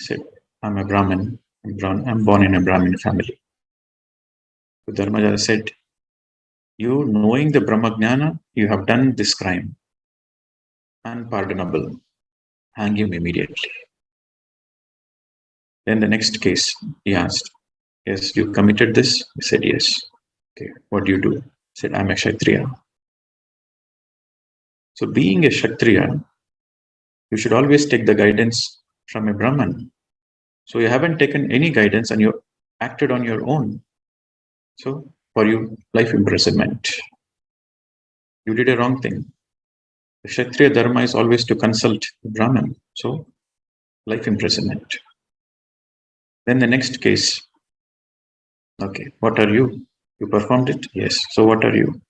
He said, I'm a Brahmin. I'm born in a Brahmin family. So Dharmaraja said, you knowing the Brahmajnana, you have done this crime. Unpardonable. Hang him immediately. Then the next case, he asked, yes, you committed this? He said, yes. Okay, what do you do? He said, I'm a Kshatriya. So being a Kshatriya, you should always take the guidance from a Brahman. So you haven't taken any guidance and you acted on your own. So for you, life imprisonment. You did a wrong thing. The Kshatriya Dharma is always to consult the Brahman. So life imprisonment. Then the next case. Okay, what are you? You performed it? Yes. So what are you?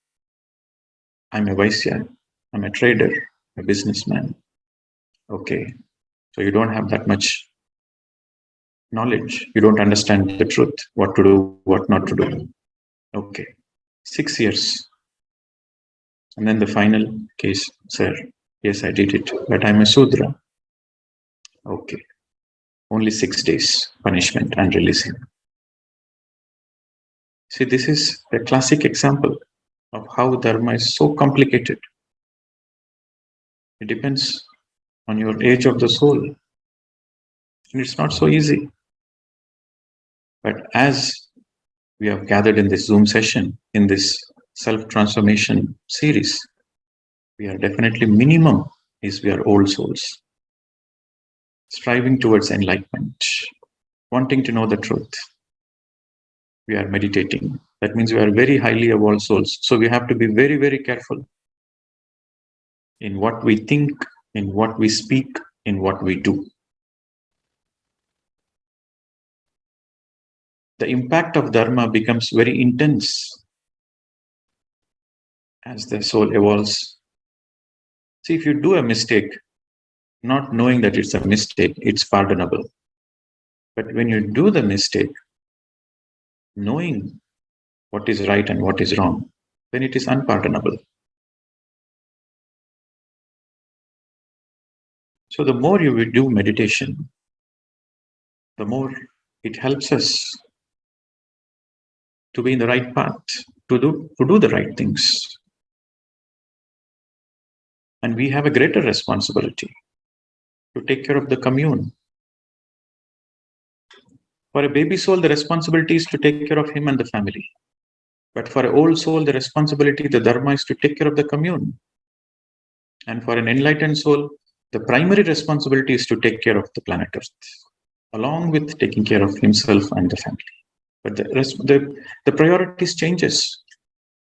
I'm a Vaisya. I'm a trader, a businessman. Okay. So you don't have that much knowledge. You don't understand the truth, what to do, what not to do. Okay. 6 years. And then the final case, sir. Yes, I did it, but I'm a Sudra. Okay. Only 6 days punishment and release him. See, this is a classic example of how Dharma is so complicated. It depends on your age of the soul. And it's not so easy. But as we have gathered in this Zoom session, in this self-transformation series, we are definitely minimum is we are old souls, striving towards enlightenment, wanting to know the truth. We are meditating. That means we are very highly evolved souls. So we have to be very, very careful in what we think, in what we speak, in what we do. The impact of Dharma becomes very intense as the soul evolves. See, if you do a mistake, not knowing that it's a mistake, it's pardonable. But when you do the mistake, knowing what is right and what is wrong, then it is unpardonable. So the more you will do meditation, the more it helps us to be in the right path, to do the right things. And we have a greater responsibility to take care of the commune. For a baby soul, the responsibility is to take care of him and the family. But for an old soul, the responsibility, the dharma is to take care of the commune. And for an enlightened soul, the primary responsibility is to take care of the planet Earth, along with taking care of himself and the family. But the priorities changes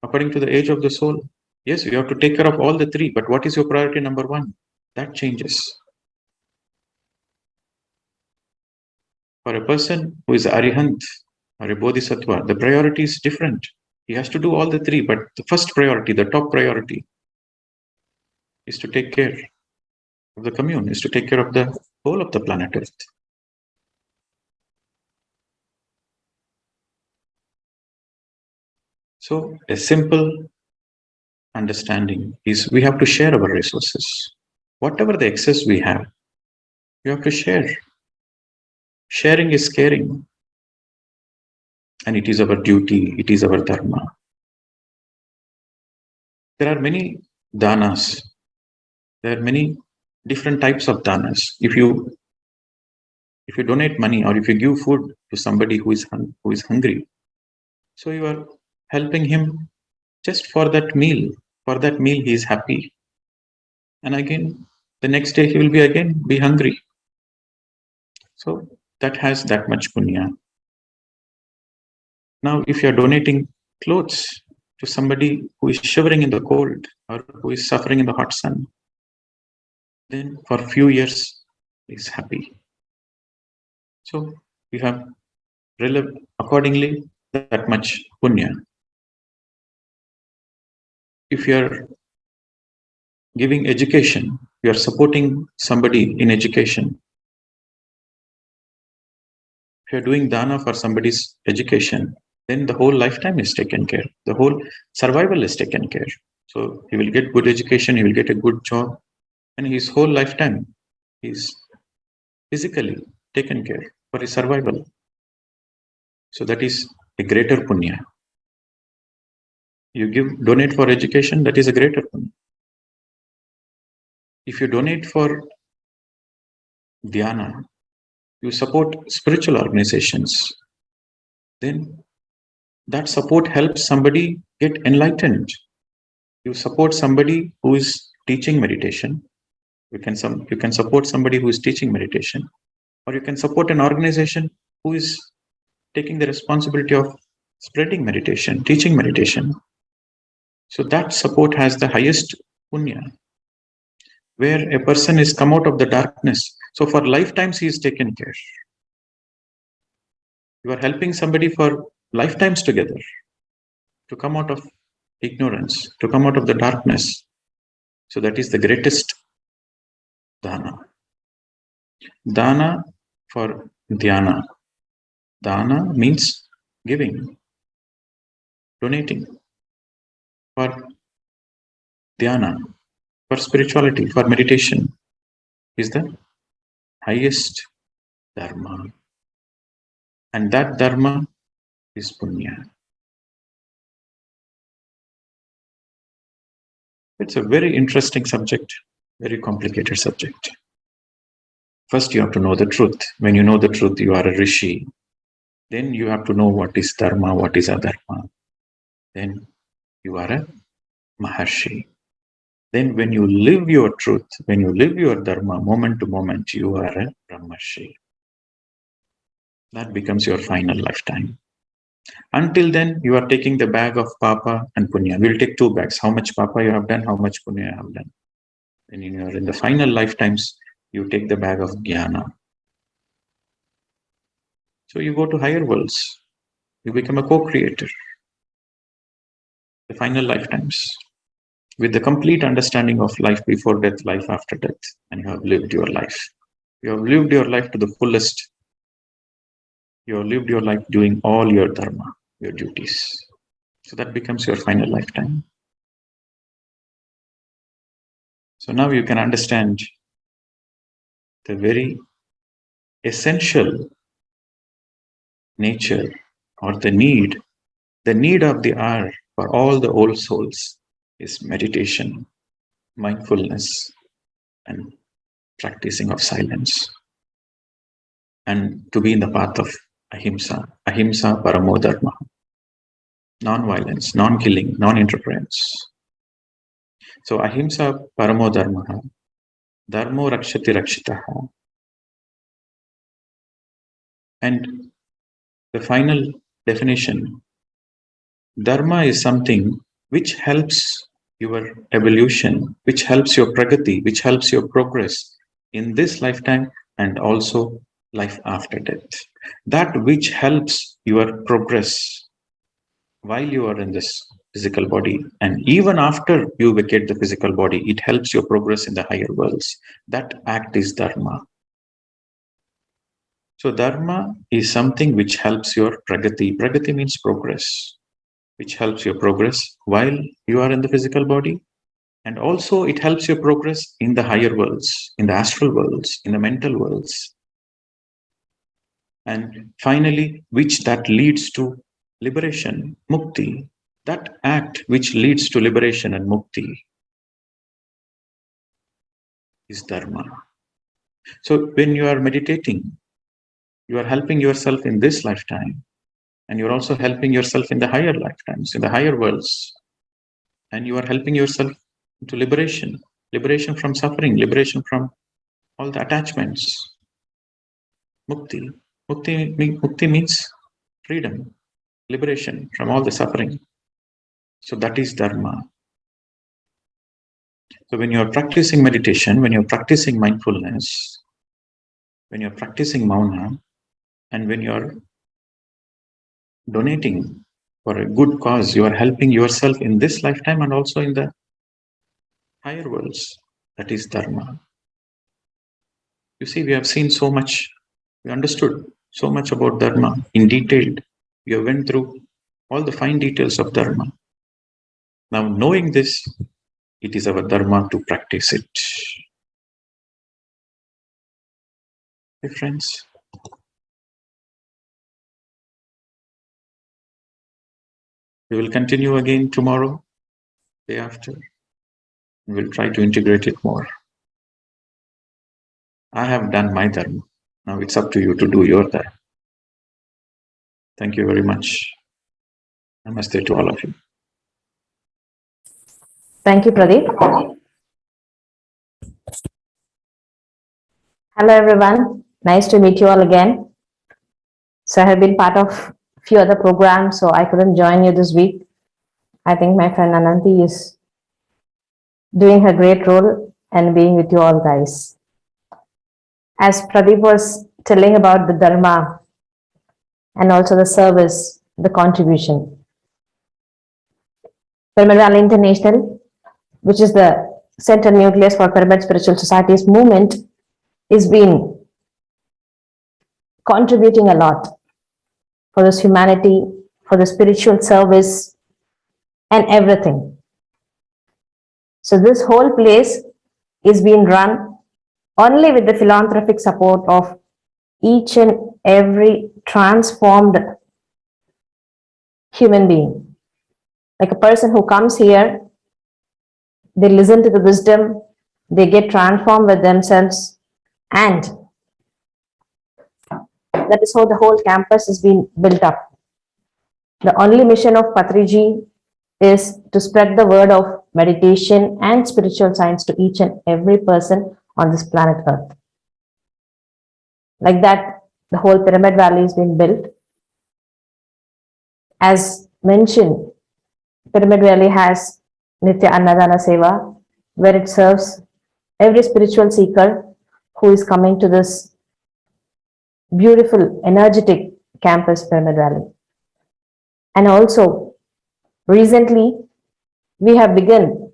according to the age of the soul. Yes, you have to take care of all the 3, but what is your priority number 1? That changes. For a person who is Arihant or a Bodhisattva, the priority is different. He has to do all the 3, but the first priority, the top priority, is to take care of the commune, is to take care of the whole of the planet Earth. So a simple understanding is we have to share our resources. Whatever the excess we have, we have to share. Sharing is caring. And it is our duty, it is our dharma. There are many danas. There are many different types of danas. If you donate money or if you give food to somebody who is hungry, so you are helping him just for that meal. For that meal, he is happy. And again, the next day he will be hungry. So that has that much punya. Now, if you are donating clothes, to somebody who is shivering in the cold or who is suffering in the hot sun, then for a few years is happy. So you have accordingly that much punya. If you are giving education, you are supporting somebody in education. If you are doing dana for somebody's education, then the whole lifetime is taken care. The whole survival is taken care. So he will get good education, he will get a good job, and his whole lifetime is physically taken care for his survival. So that is a greater punya. You donate for education, that is a greater punya. If you donate for dhyana, you support spiritual organizations, then that support helps somebody get enlightened. You support somebody who is teaching meditation. You can support somebody who is teaching meditation, or you can support an organization who is taking the responsibility of spreading meditation, teaching meditation. So that support has the highest punya, where a person is come out of the darkness. So for lifetimes he is taken care. You are helping somebody for lifetimes together to come out of ignorance, to come out of the darkness. So that is the greatest dana. Dana for dhyana. Dana means giving, donating. For dhyana, for spirituality, for meditation is the highest dharma. And that dharma is punya. It's a very interesting subject, very complicated subject. First, you have to know the truth. When you know the truth, you are a rishi. Then you have to know what is dharma, what is adharma. Then you are a maharshi. Then when you live your truth, when you live your dharma moment to moment, you are a brahmarshi. That becomes your final lifetime. Until then, you are taking the bag of papa and punya. We'll take two bags. How much papa you have done, how much punya you have done. When you are in the final lifetimes, you take the bag of jnana. So you go to higher worlds. You become a co-creator. The final lifetimes. With the complete understanding of life before death, life after death. And you have lived your life. You have lived your life to the fullest. You have lived your life doing all your dharma, your duties. So that becomes your final lifetime. So now you can understand the very essential nature or the need of the hour for all the old souls is meditation, mindfulness, and practicing of silence. And to be in the path of ahimsa, ahimsa paramo dharma, non-violence, non-killing, non-interference. So ahimsa paramo dharma, dharmo rakshati rakshitaha. And the final definition, dharma is something which helps your evolution, which helps your pragati, which helps your progress in this lifetime and also life after death. That which helps your progress while you are in this physical body, and even after you vacate the physical body, it helps your progress in the higher worlds. That act is dharma. So dharma is something which helps your pragati. Pragati means progress, which helps your progress while you are in the physical body. And also it helps your progress in the higher worlds, in the astral worlds, in the mental worlds. And finally, which that leads to liberation, mukti. That act which leads to liberation and mukti is dharma. So when you are meditating, you are helping yourself in this lifetime, and you're also helping yourself in the higher lifetimes, in the higher worlds. And you are helping yourself to liberation, liberation from suffering, liberation from all the attachments. Mukti. Mukti means freedom, liberation from all the suffering. So that is Dharma. So when you're practicing meditation, when you're practicing mindfulness, when you're practicing Mauna, and when you're donating for a good cause, you are helping yourself in this lifetime and also in the higher worlds. That is Dharma. You see, we have seen so much, we understood so much about Dharma in detail. We have went through all the fine details of Dharma. Now, knowing this, it is our Dharma to practice it. Hey, friends. We will continue again tomorrow, day after. We'll try to integrate it more. I have done my Dharma. Now it's up to you to do your Dharma. Thank you very much. Namaste to all of you. Thank you, Pradeep. Hello, everyone. Nice to meet you all again. So I have been part of a few other programs, so I couldn't join you this week. I think my friend Ananti is doing her great role and being with you all guys. As Pradeep was telling about the Dharma and also the service, the contribution. Pyramid Valley International, which is the central nucleus for Pyramid Spiritual Society's movement, is been contributing a lot for this humanity, for the spiritual service and everything. So this whole place is being run only with the philanthropic support of each and every transformed human being. Like a person who comes here, they listen to the wisdom, they get transformed with themselves, and that is how the whole campus has been built up. The only mission of Patriji is to spread the word of meditation and spiritual science to each and every person on this planet Earth. Like that, the whole Pyramid Valley has been built. As mentioned, Pyramid Valley has Nitya Annadana Seva, where it serves every spiritual seeker who is coming to this beautiful, energetic campus, Pyramid Valley. And also, recently, we have begun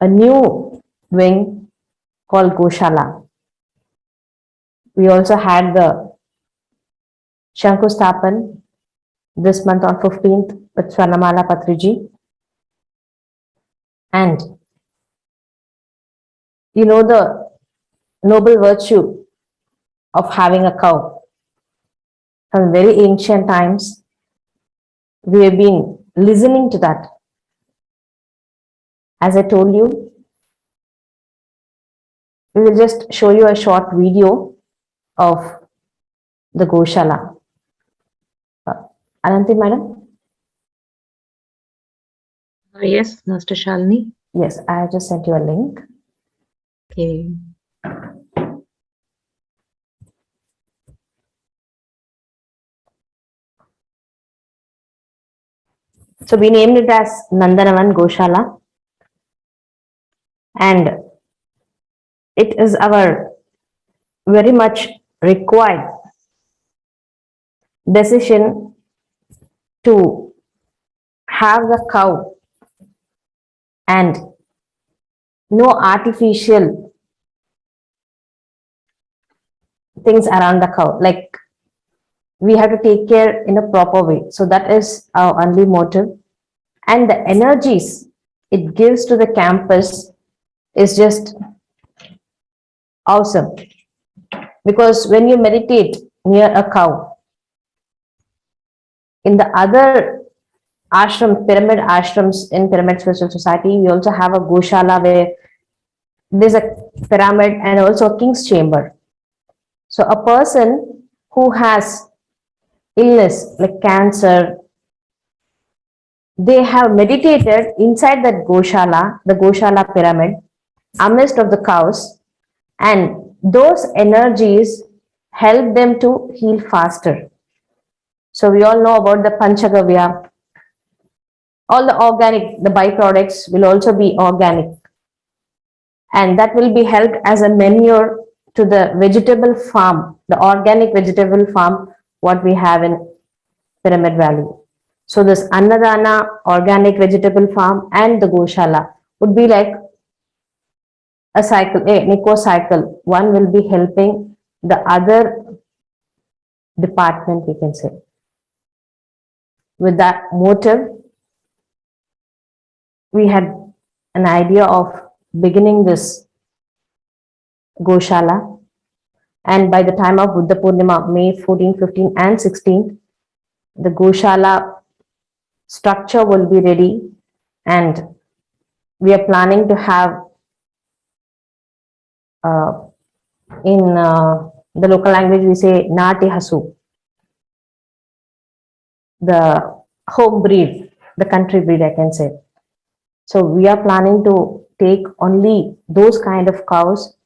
a new wing called Goshala. We also had the Shankustapan this month on 15th with Swarnamala Patriji. And you know the noble virtue of having a cow. From very ancient times, we have been listening to that. As I told you, we will just show you a short video of the Goshala. Ananti, madam? Yes, Master Shalini. Yes, I just sent you a link. Okay. So we named it as Nandanavan Goshala. And it is our very much required decision to have the cow and no artificial things around the cow. Like we have to take care in a proper way. So that is our only motive. And the energies it gives to the campus is just awesome. Because when you meditate near a cow, in the other ashram, pyramid ashrams in Pyramid Spiritual Society, we also have a Goshala where there's a pyramid and also a king's chamber. So a person who has illness like cancer, they have meditated inside that Goshala, the Goshala pyramid, amidst of the cows, and those energies help them to heal faster. So we all know about the Panchagavya all the organic, the byproducts will also be organic, and that will be helped as a manure to the vegetable farm, the organic vegetable farm, what we have in Pyramid Valley. So this Annadana organic vegetable farm and the Goshala would be like a cycle, a eco cycle. One will be helping the other department, we can say. With that motive, we had an idea of beginning this Goshala, and by the time of Buddha Purnima, May 14, 15 and 16, the Goshala structure will be ready, and we are planning to have in the local language we say Nati Hasu, the home breed, the country breed, I can say. So we are planning to take only those kind of cows,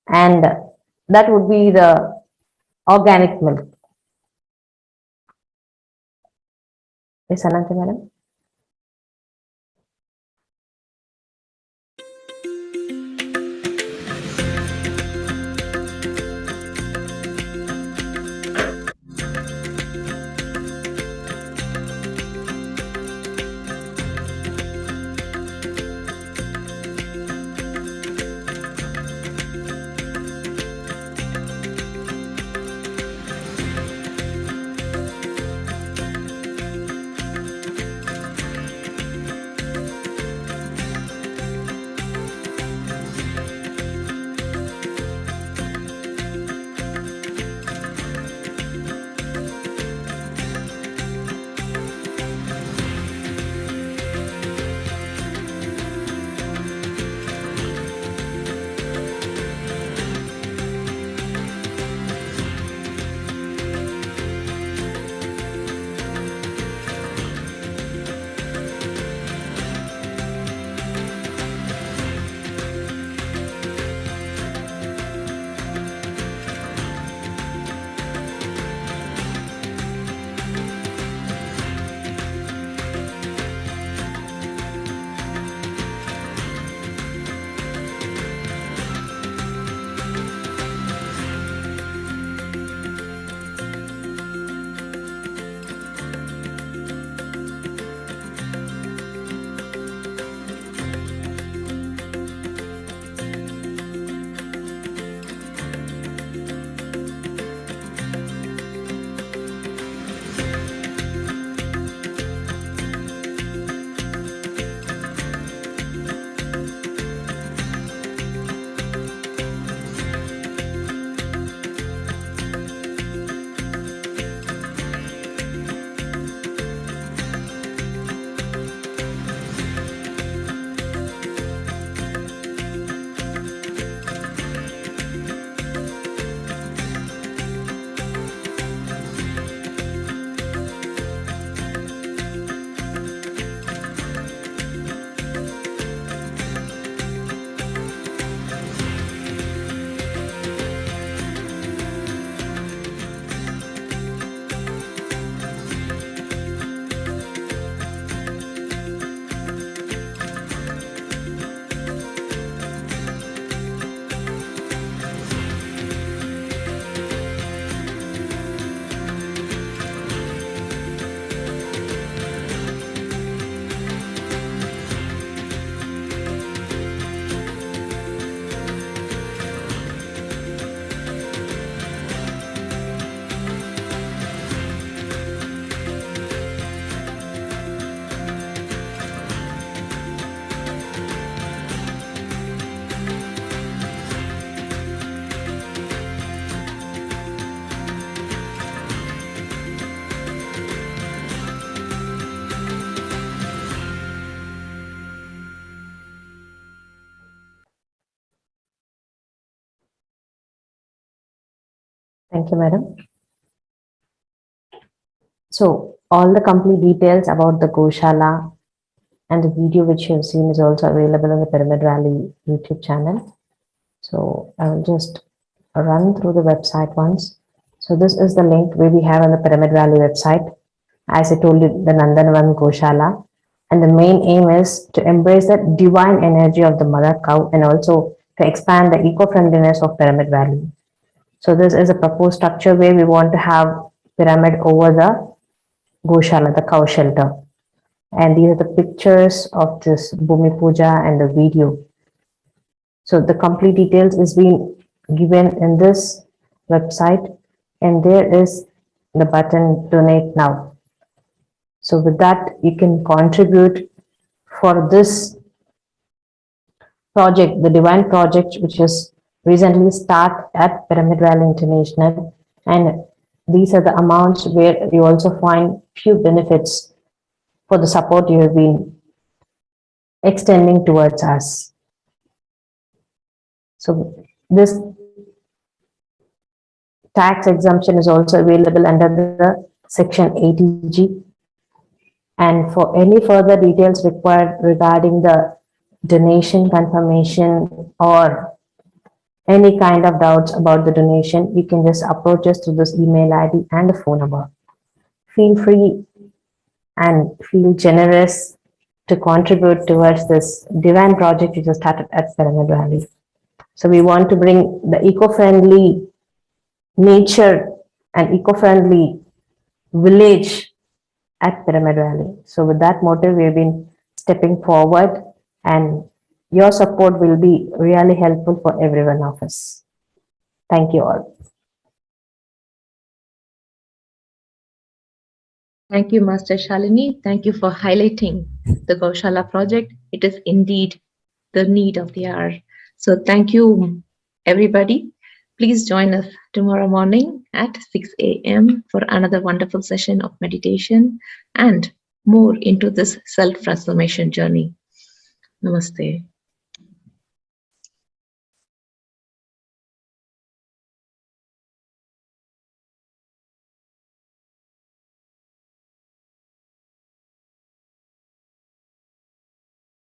and that would be the organic milk. Yes, Ananta madam? Thank you, madam. So all the complete details about the Goshala and the video which you have seen is also available on the Pyramid Valley YouTube channel. So I will just run through the website once. So this is the link where we have on the Pyramid Valley website. As I told you, the Nandanavan Goshala. And the main aim is to embrace the divine energy of the mother cow and also to expand the eco-friendliness of Pyramid Valley. So this is a proposed structure where we want to have pyramid over the Goshala, the cow shelter. And these are the pictures of this Bhumi Puja and the video. So the complete details is being given in this website, and there is the button donate now. So with that, you can contribute for this project, the Divine Project, which is recently started at Pyramid Valley International. And these are the amounts where you also find few benefits for the support you have been extending towards us. So this tax exemption is also available under the section 80G. And for any further details required regarding the donation confirmation or any kind of doubts about the donation, you can just approach us through this email ID and the phone number. Feel free and feel generous to contribute towards this divine project which is started at Pyramid Valley. So we want to bring the eco-friendly nature and eco-friendly village at Pyramid Valley. So with that motive, we've been stepping forward, and your support will be really helpful for every one of us. Thank you all. Thank you, Master Shalini. Thank you for highlighting the Gaushala project. It is indeed the need of the hour. So thank you, everybody. Please join us tomorrow morning at 6 a.m. for another wonderful session of meditation and more into this self-transformation journey. Namaste.